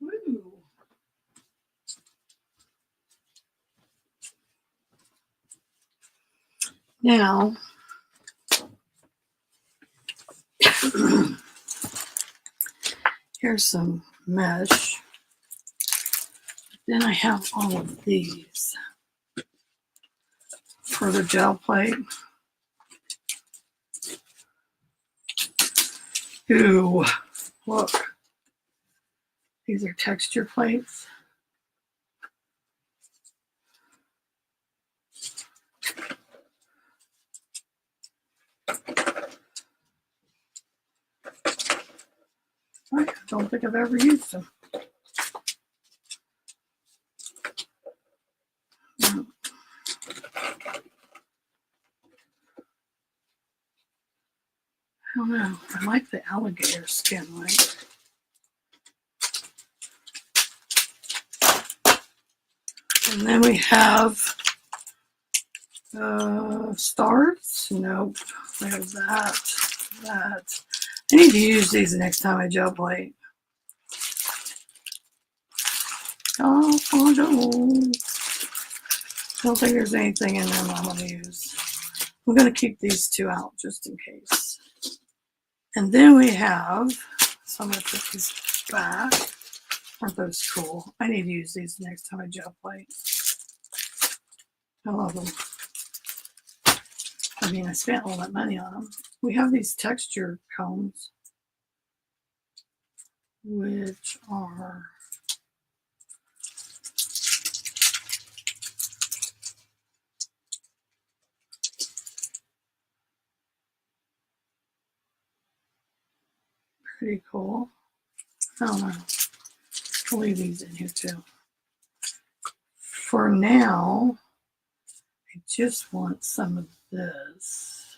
woo. Now, here's some mesh. Then I have all of these for the gel plate. Ooh, look. These are texture plates. I don't think I've ever used them. I don't know. I like the alligator skin one. And then we have stars. Nope. There's that. That. I need to use these next time I gel plate. Oh, don't think there's anything in them I'm going to use. I'm going to keep these two out just in case. And then we have, so I'm going to put these back. Aren't those cool? I need to use these next time I gel plate. I love them. I mean, I spent all that money on them. We have these texture combs, which are pretty cool. I don't know. I'll leave these in here too. for now, I just want some of this,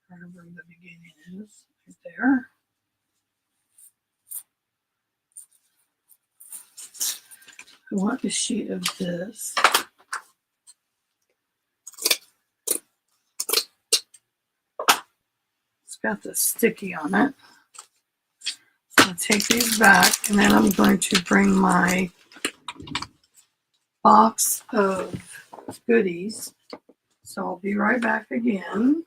wherever the beginning is, right there. I want a sheet of this. It's got the sticky on it. So I'll take these back, and then I'm going to bring my box of goodies. So I'll be right back again.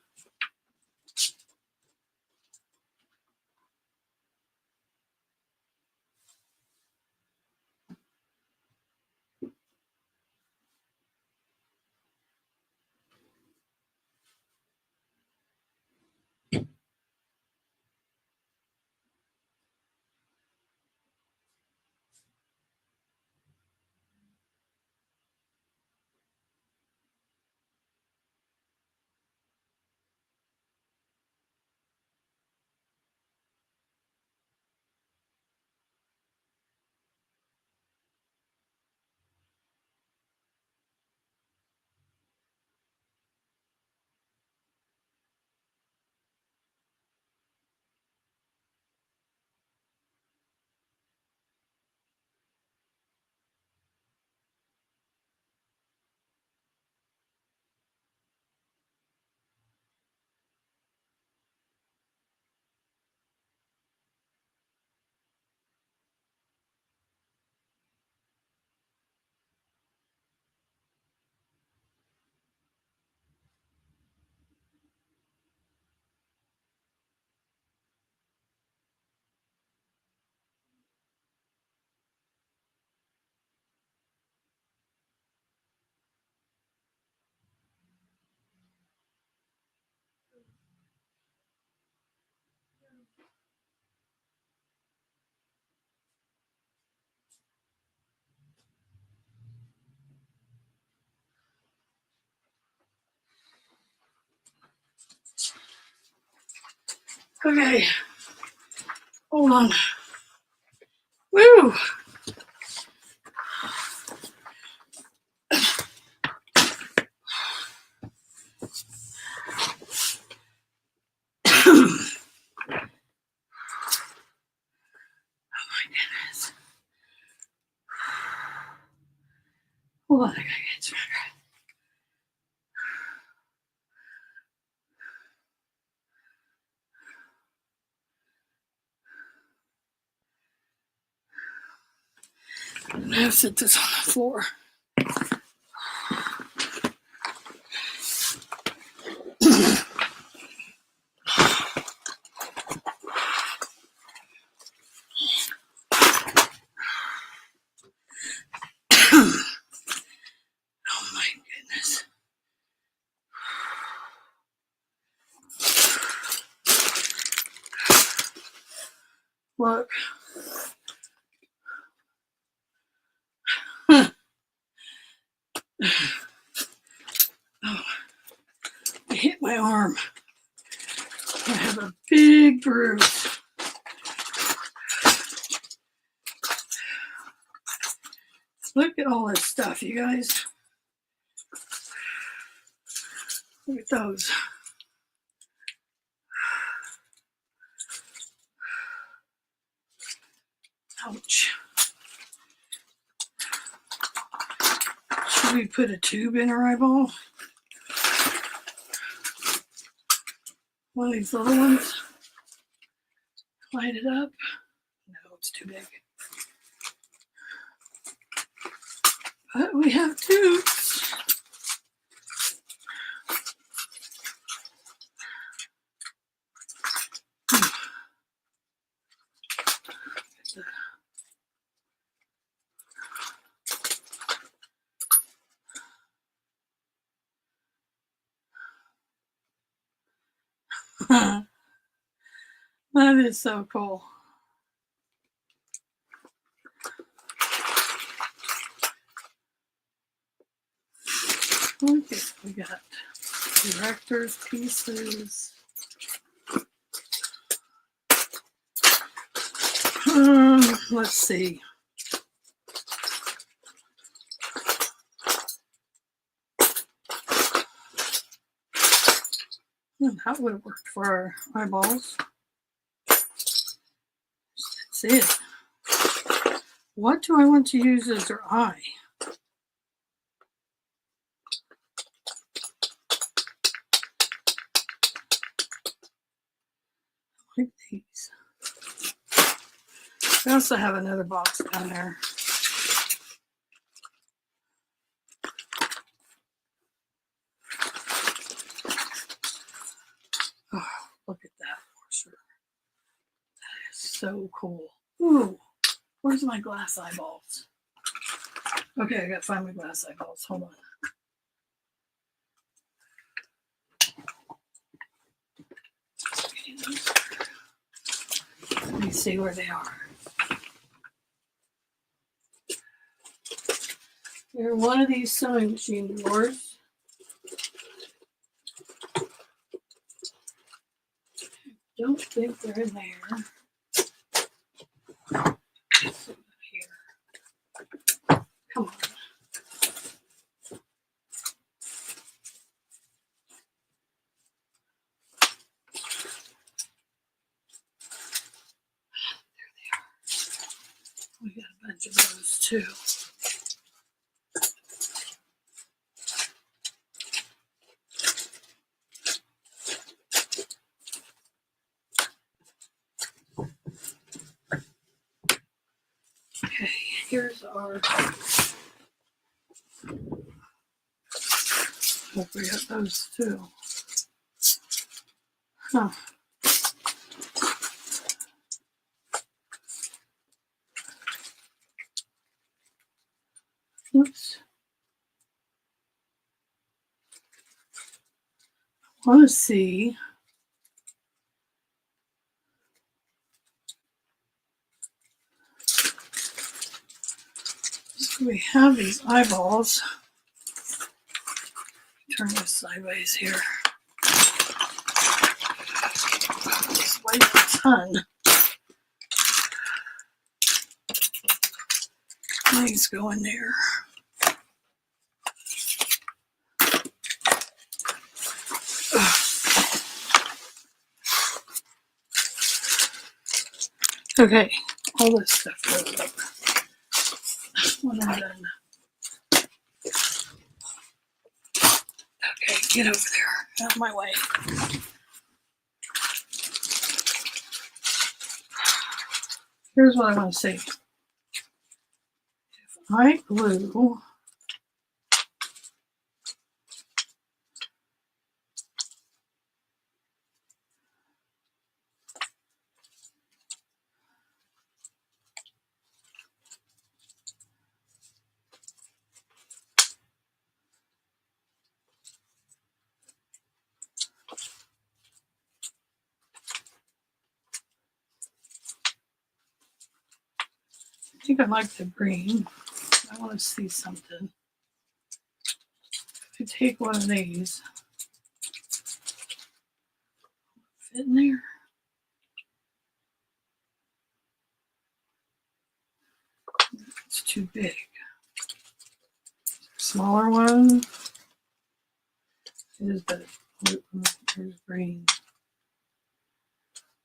Okay, hold on. Woo! Hold on, I gotta get to my breath. I'm gonna sit this on the floor. Oh my goodness. Look. Oh, I hit my arm. I have a big bruise. Look at all this stuff, you guys. Look at those. Ouch. Should we put a tube in her eyeball? One of these little ones. Light it up. No, it's too big. But we have tubes. That is so cool. Okay, we got director's pieces. Let's see. That would have worked for our eyeballs. That's it. What do I want to use as their eye? Like these. I also have another box down there. Oh, look at that washer. That is so cool. Ooh, where's my glass eyeballs? Okay, I gotta find my glass eyeballs. Hold on. Let me see where they are. They're one of these sewing machine drawers. Don't think they're in there. Here. Come on. There they are. We got a bunch of those too. Okay, here's our. Hope we got those too. Huh. Oops. I want to see. So we have these eyeballs. Turn this sideways here. This weighs a ton. These go in there. Okay, all this stuff goes up when I'm done. Okay, get over there, out of my way. Here's what I want to see. If I glue I think I like the green. I want to see something. If I take one of these, fit in there. It's too big. Smaller one. It is better. There's green.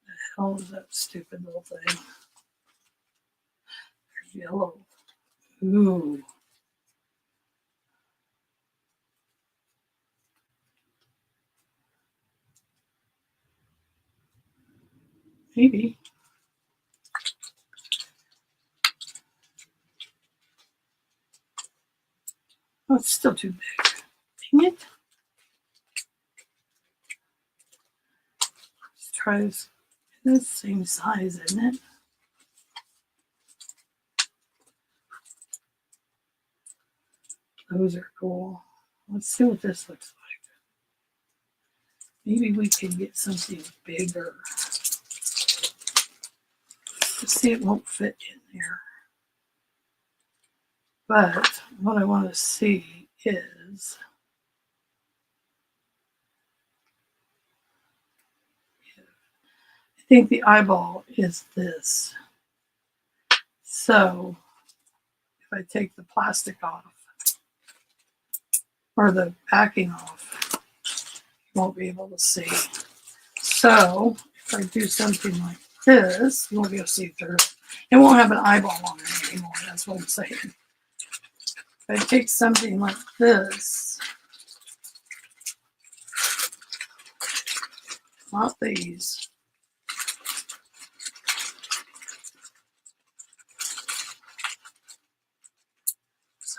The hell is that stupid little thing? There's yellow. Ooh. Maybe. Oh, it's still too big. Dang it. Let's try this. It's the same size, isn't it? Those are cool. Let's see what this looks like. Maybe we can get something bigger. Let's see, it won't fit in there. But what I want to see is I think the eyeball is this. So if I take the plastic off or the backing off, You won't be able to see. So if I do something like this, you won't be able to see through it. It won't have an eyeball on it anymore. That's what I'm saying. If I take something like this, not these,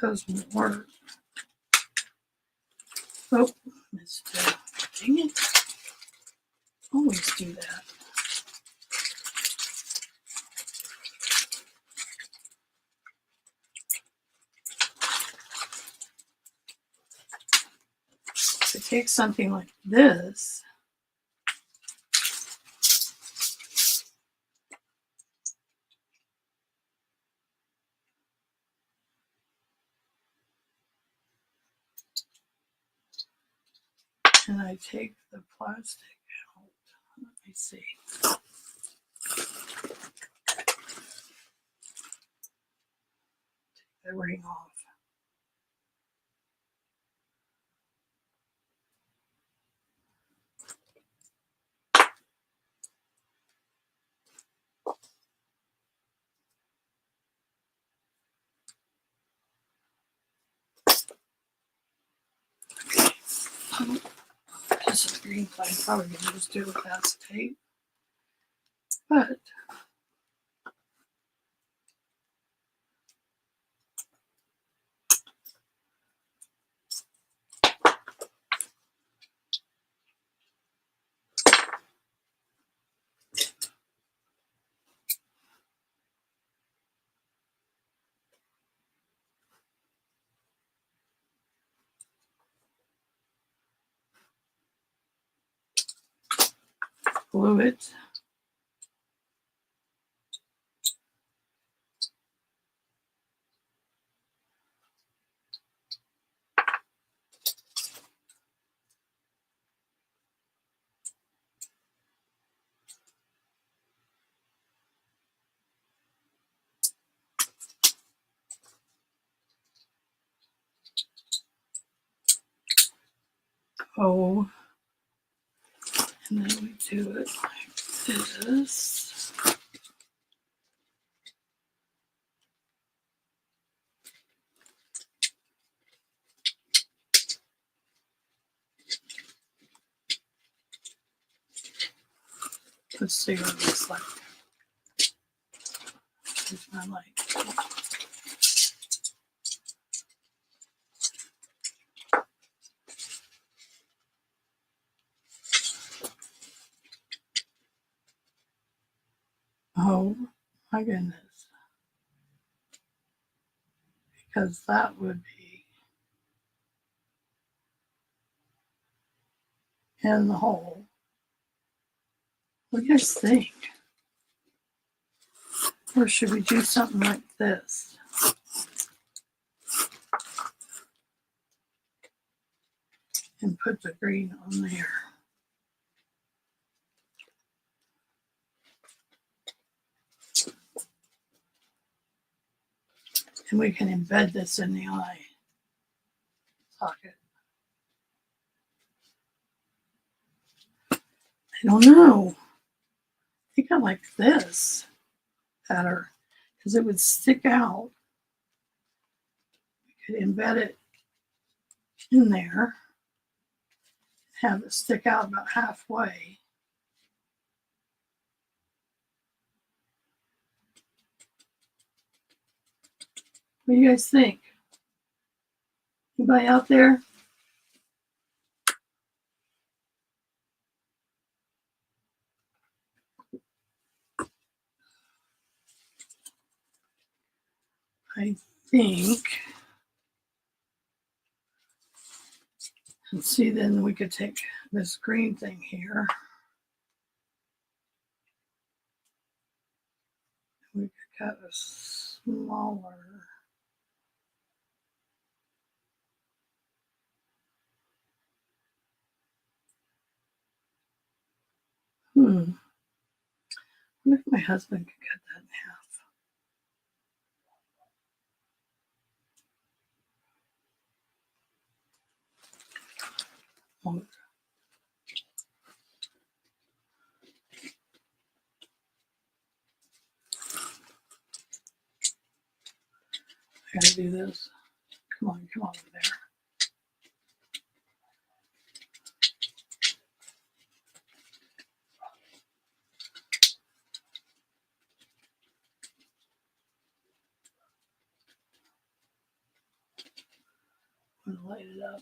those won't work. Oh, missed it. Dang it. Always do that. To take something like this, and I take the plastic out. Let me see. Take the ring off. This is green, so I'm probably going to just do it with acetate. But glue it. Oh, and then we do it like this. Let's see what it looks like. Here's my light. Oh my goodness. Because that would be in the hole. What do you guys think? Or should we do something like this? And put the green on there. And we can embed this in the eye socket. I don't know. I think I like this better because it would stick out. We could embed it in there, have it stick out about halfway. What do you guys think? Anybody out there? I think, let's see, then we could take this green thing here. We could cut a smaller. I wonder if my husband could cut that in half. Oh, I gotta do this. Come on over there. I'm gonna light it up.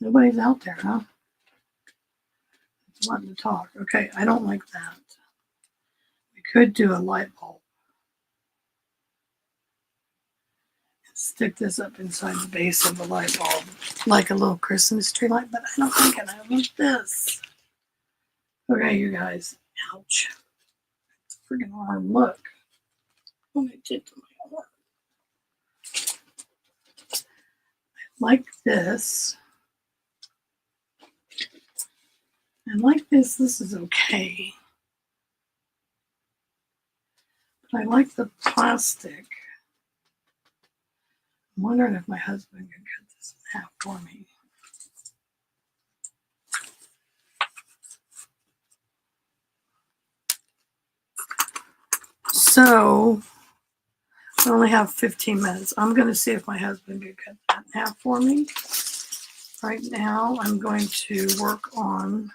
Nobody's out there, huh? It's wanting to talk. Okay, I don't like that. We could do a light bulb. Stick this up inside the base of the light bulb, like a little Christmas tree light, but I don't think I want this. Okay, you guys. Ouch. It's a freaking arm. Look. Oh, it did to my arm. Like this. And like this is okay. But I like the plastic. I'm wondering if my husband could cut this in half for me. So, I only have 15 minutes. I'm going to see if my husband could cut that in half for me. Right now, I'm going to work on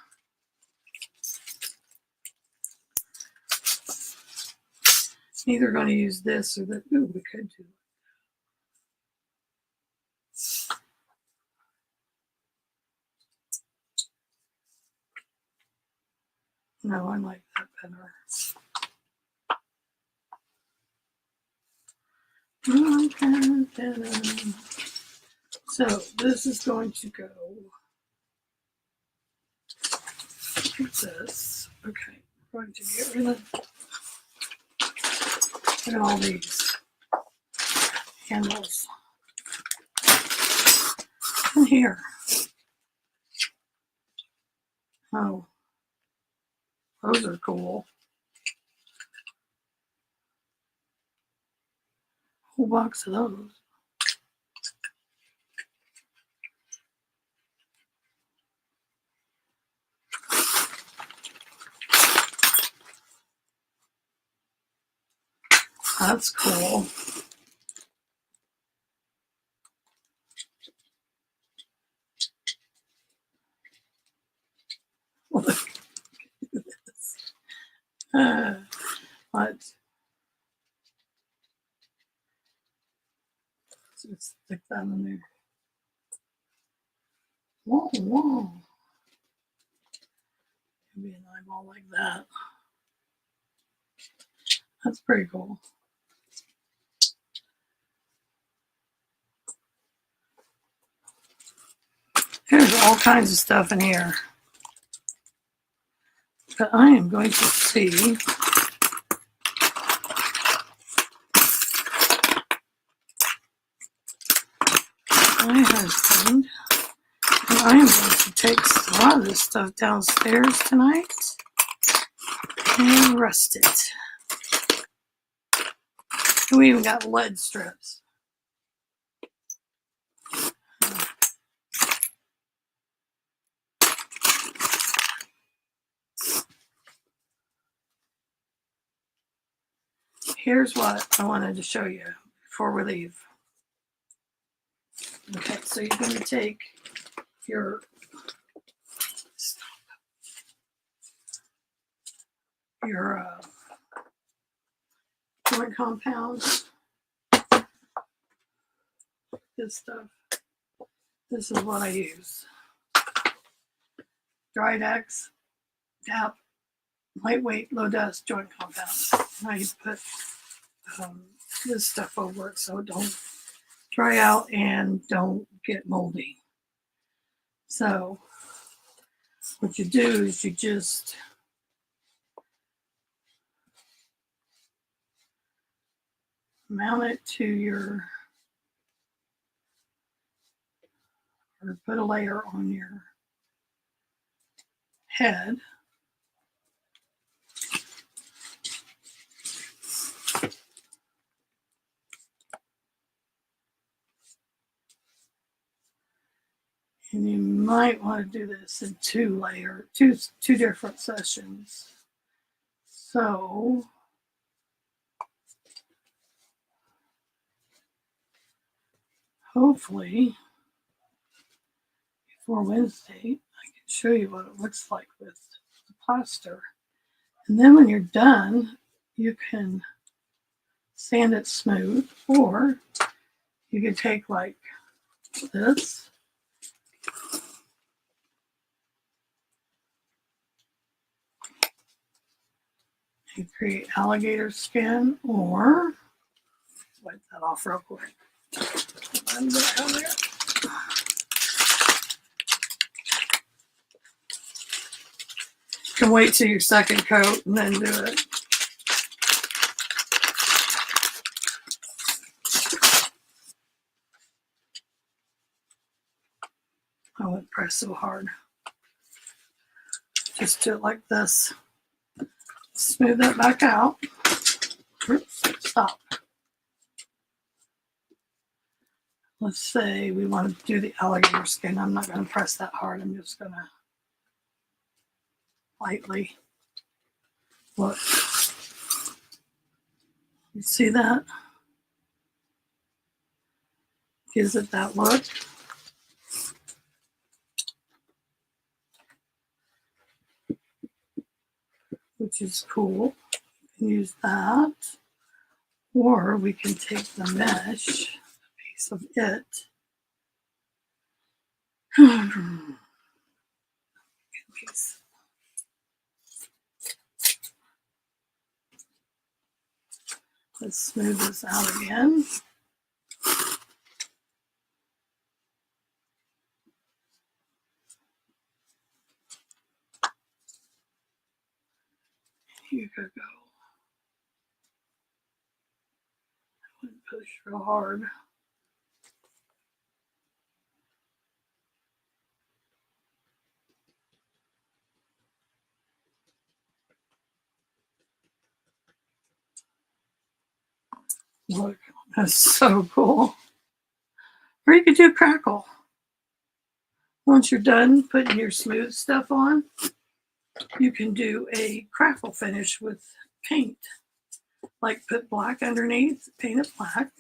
either going to use this or that. Ooh, we could do. No, I like that better. So this is going to go like this. Okay, we're going to get rid of. Look at all these handles. And here. Oh, those are cool. Whole box of those. That's cool. Look at this. Let's just stick that in there. Whoa, whoa. Maybe an eyeball like that. That's pretty cool. There's all kinds of stuff in here. But I am going to see. My husband. And I am going to take a lot of this stuff downstairs tonight and rust it. And we even got lead strips. Here's what I wanted to show you before we leave. Okay, so you're going to take your joint compound, this stuff. This is what I use. Dried X, DAP, lightweight, low dust joint compound. Now you put this stuff over it so it don't dry out and don't get moldy. So what you do is you just mount it to your, or put a layer on your head. And you might want to do this in two different sessions. So hopefully before Wednesday I can show you what it looks like with the plaster. And then when you're done, you can sand it smooth, or you could take like this and create alligator skin, or wipe that off real quick. You can wait till your second coat and then do it. I wouldn't press so hard. Just do it like this. Smooth that back out. Oops, stop. Let's say we want to do the alligator skin. I'm not going to press that hard. I'm just going to lightly look. You see that? Gives it that look. Which is cool. You can use that. Or we can take the mesh, a piece of it. Let's smooth this out again. You could go. I wouldn't push real hard. Look, that's so cool. Or you could do crackle. Once you're done putting your smooth stuff on, you can do a crackle finish with paint. Like put black underneath, paint it black,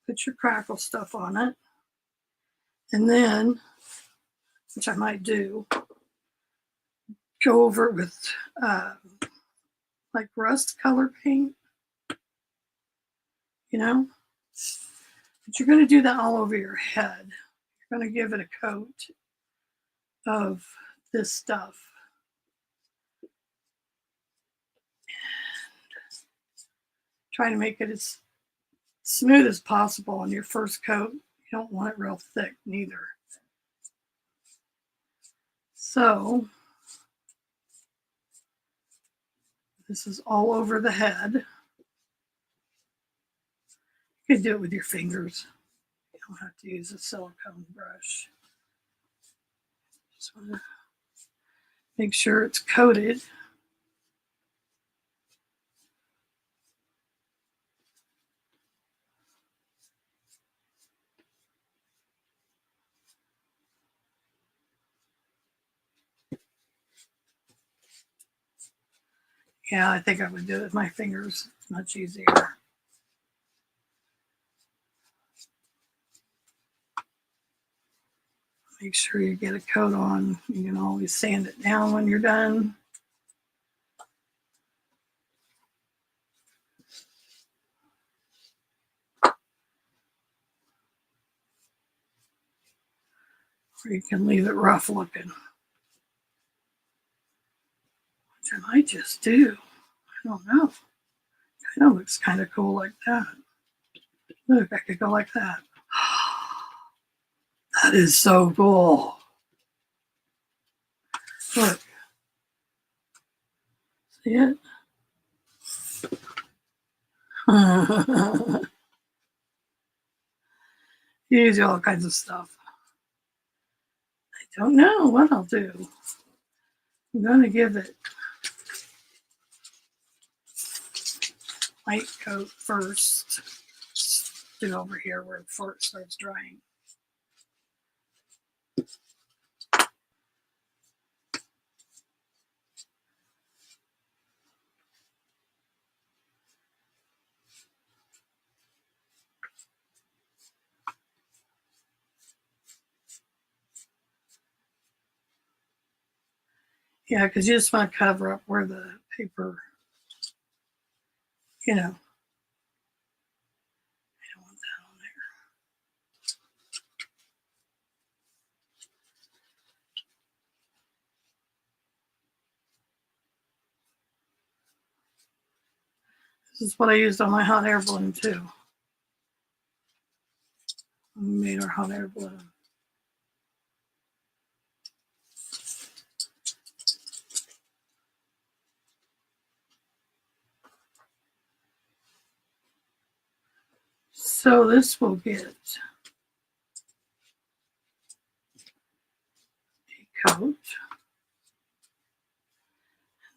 put your crackle stuff on it, and then, which I might do, go over it with like rust color paint, you know? But you're going to do that all over your head. You're going to give it a coat of this stuff. Try to make it as smooth as possible on your first coat. You don't want it real thick neither. So this is all over the head. You can do it with your fingers. You don't have to use a silicone brush. Just want to make sure it's coated. Yeah, I think I would do it with my fingers. It's much easier. Make sure you get a coat on. You can always sand it down when you're done. Or you can leave it rough looking. Which I might just do. I don't know. Kind of looks kind of cool like that. Look, I could go like that. That is so cool. Look. See it? You do all kinds of stuff. I don't know what I'll do. I'm going to give it light coat first. Do over here before it starts drying. Yeah, because you just want to cover up where the paper, you know, I don't want that on there. This is what I used on my hot air balloon too. We made our hot air balloon. So this will get a coat.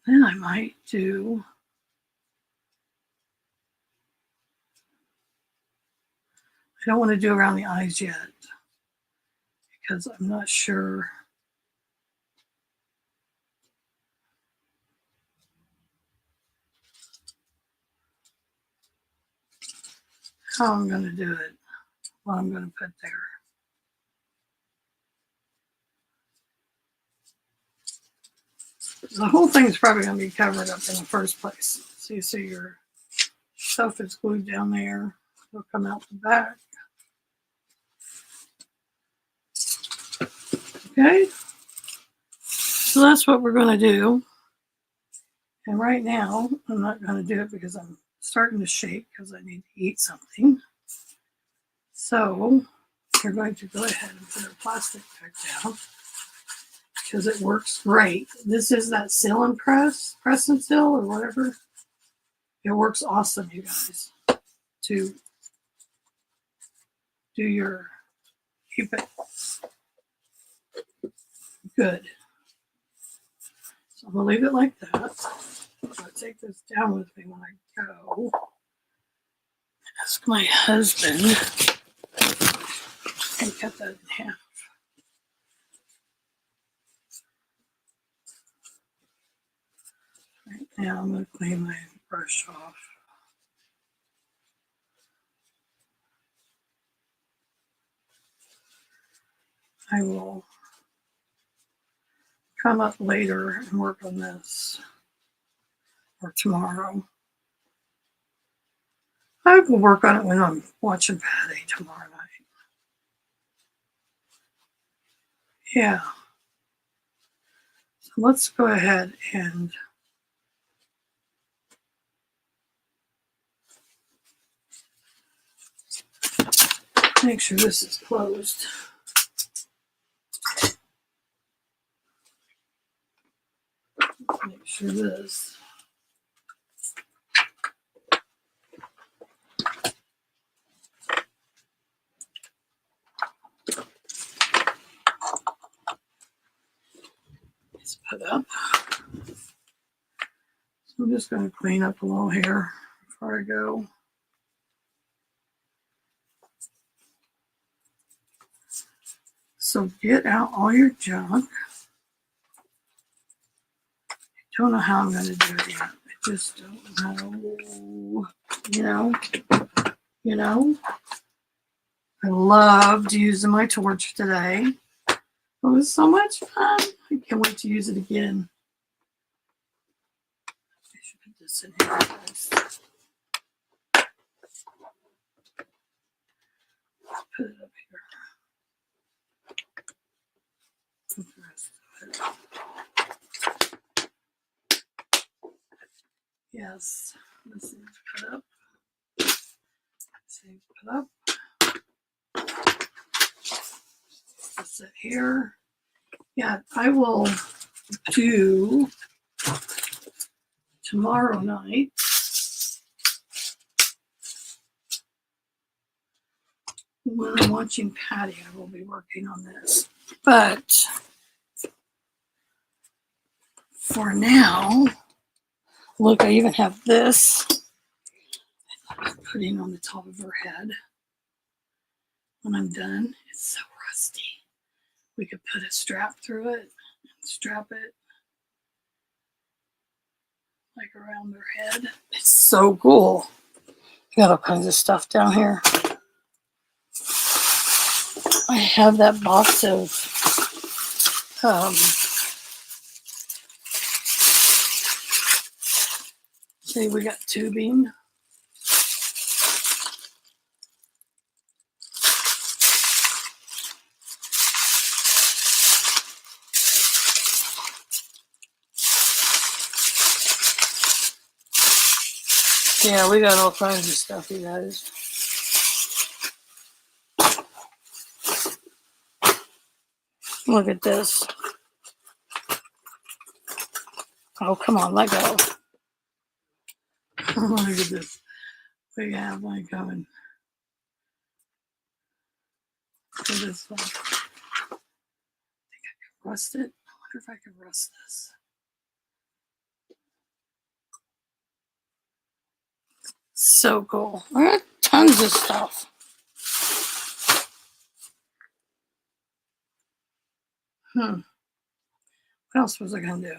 Then I might do, I don't want to do around the eyes yet because I'm not sure how I'm going to do it, what I'm going to put there. The whole thing is probably going to be covered up in the first place. So you see your stuff is glued down there. It'll come out the back. Okay. So that's what we're going to do. And right now, I'm not going to do it because I'm starting to shake because I need to eat something. So we're going to go ahead and put our plastic back down because it works great. This is that seal and press and seal or whatever. It works awesome, you guys, to do your, keep it good. So I'm going to leave it like that. I'll take this down with me when I go. Ask my husband and cut that in half. Right now I'm going to clean my brush off. I will come up later and work on this, or tomorrow. I will work on it when I'm watching Patty tomorrow night. Yeah. So let's go ahead and make sure this is closed. Make sure this. Is put up. So I'm just going to clean up a little here before I go. So get out all your junk. I don't know how I'm going to do it yet. I just don't know. You know. I loved using my torch today. It was so much fun. I can't wait to use it again. I should put this in here, guys. Put it up here. Put the rest of it. Yes, this needs to put up. This needs to put up. That's it here. Yeah, I will do tomorrow night. When I'm watching Patty, I will be working on this. But for now, look, I even have this I'm putting on the top of her head. When I'm done, it's so rusty. We could put a strap through it and strap it like around her head. It's so cool. Got all kinds of stuff down here. I have that box of See, we got tubing. Yeah, we got all kinds of stuff, you guys. Look at this. Oh, come on, let go. Look at this. We have one coming. Look at this one. I think I can rust it. I wonder if I can rust this. So cool. I got tons of stuff. What else was I going to do?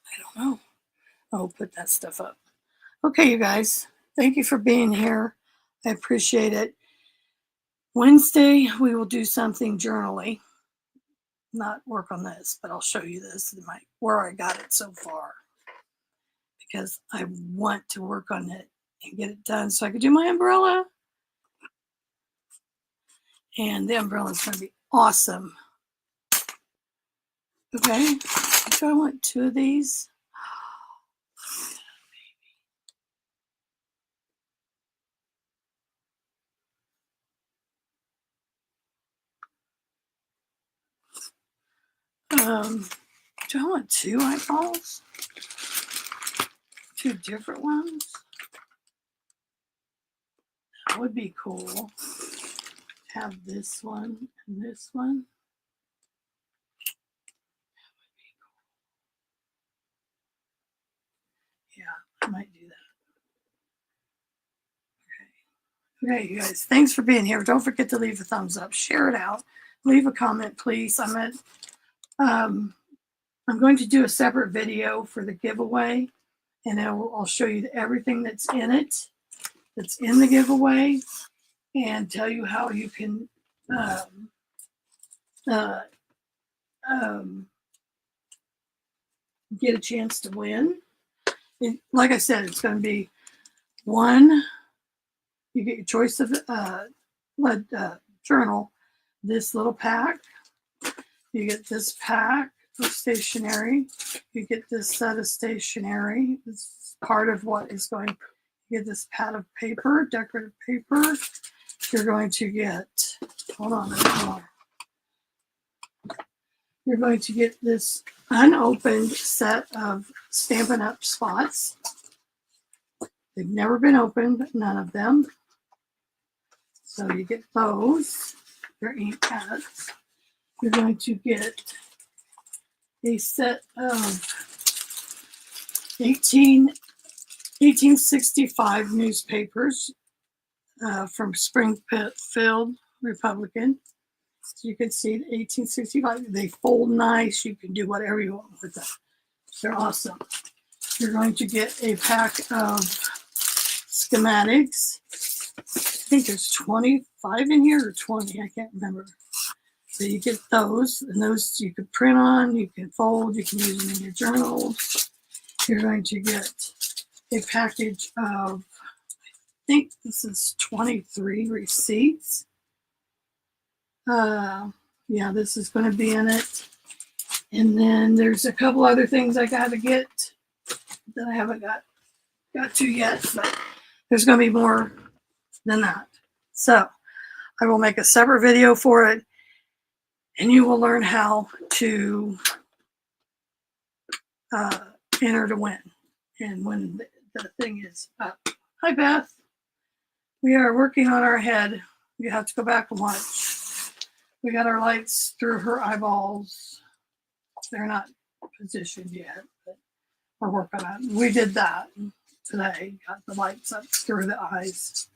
I don't know. I'll put that stuff up. Okay, you guys. Thank you for being here. I appreciate it. Wednesday, we will do something journaling. Not work on this, but I'll show you this, where I got it so far. Because I want to work on it and get it done so I could do my umbrella. And the umbrella is going to be awesome. Okay, so I want 2 of these. Do I want 2 eyeballs? 2 different ones? That would be cool. Have this one and this one. That would be cool. Yeah, I might do that. Okay, you guys, thanks for being here. Don't forget to leave a thumbs up, share it out, leave a comment, please. I'm going to do a separate video for the giveaway, and I'll show you everything that's in it, that's in the giveaway, and tell you how you can get a chance to win. Like I said, it's going to be one. You get your choice of journal. This little pack. You get this pack of stationery. You get this set of stationery. This is part of what is going. You get this pad of paper, decorative paper. You're going to get. Hold on a minute more. You're going to get this unopened set of Stampin' Up! Spots. They've never been opened, none of them. So you get those. They're ink pads. You're going to get a set of 1865 newspapers from Springfield Republican. So you can see 1865. They fold nice. You can do whatever you want with them. They're awesome. You're going to get a pack of schematics. I think there's 25 in here or 20. I can't remember. So you get those, and those you can print on, you can fold, you can use them in your journals. You're going to get a package of, I think this is 23 receipts. Yeah, this is going to be in it. And then there's a couple other things I got to get that I haven't got to yet, but there's going to be more than that. So I will make a separate video for it, and you will learn how to enter to win and when the thing is up. Hi, Beth. We are working on our head. You have to go back and watch. We got our lights through her eyeballs. They're not positioned yet, but we're working on it. We did that today. Got the lights up through the eyes.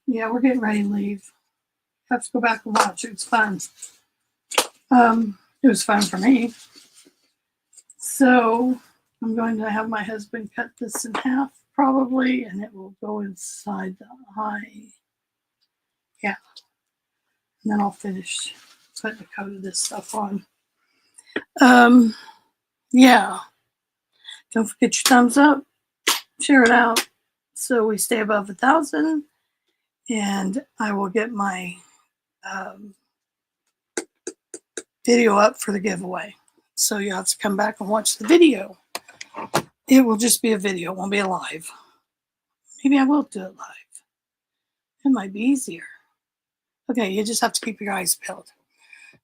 Yeah, we're getting ready to leave. Have to go back and watch. It's fun. It was fun for me. So I'm going to have my husband cut this in half probably, and it will go inside the eye. Yeah. And then I'll finish putting a coat of this stuff on. Yeah. Don't forget your thumbs up. Share it out so we stay above 1,000. And I will get my video up for the giveaway. So you have to come back and watch the video. It will just be a video. It won't be a live. Maybe I will do it live. It might be easier. Okay, you just have to keep your eyes peeled.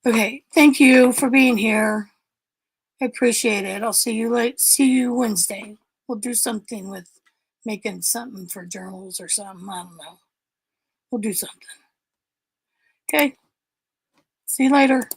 Okay, thank you for being here. I appreciate it. I'll see you Wednesday. We'll do something with making something for journals or something. I don't know. We'll do something. Okay. See you later.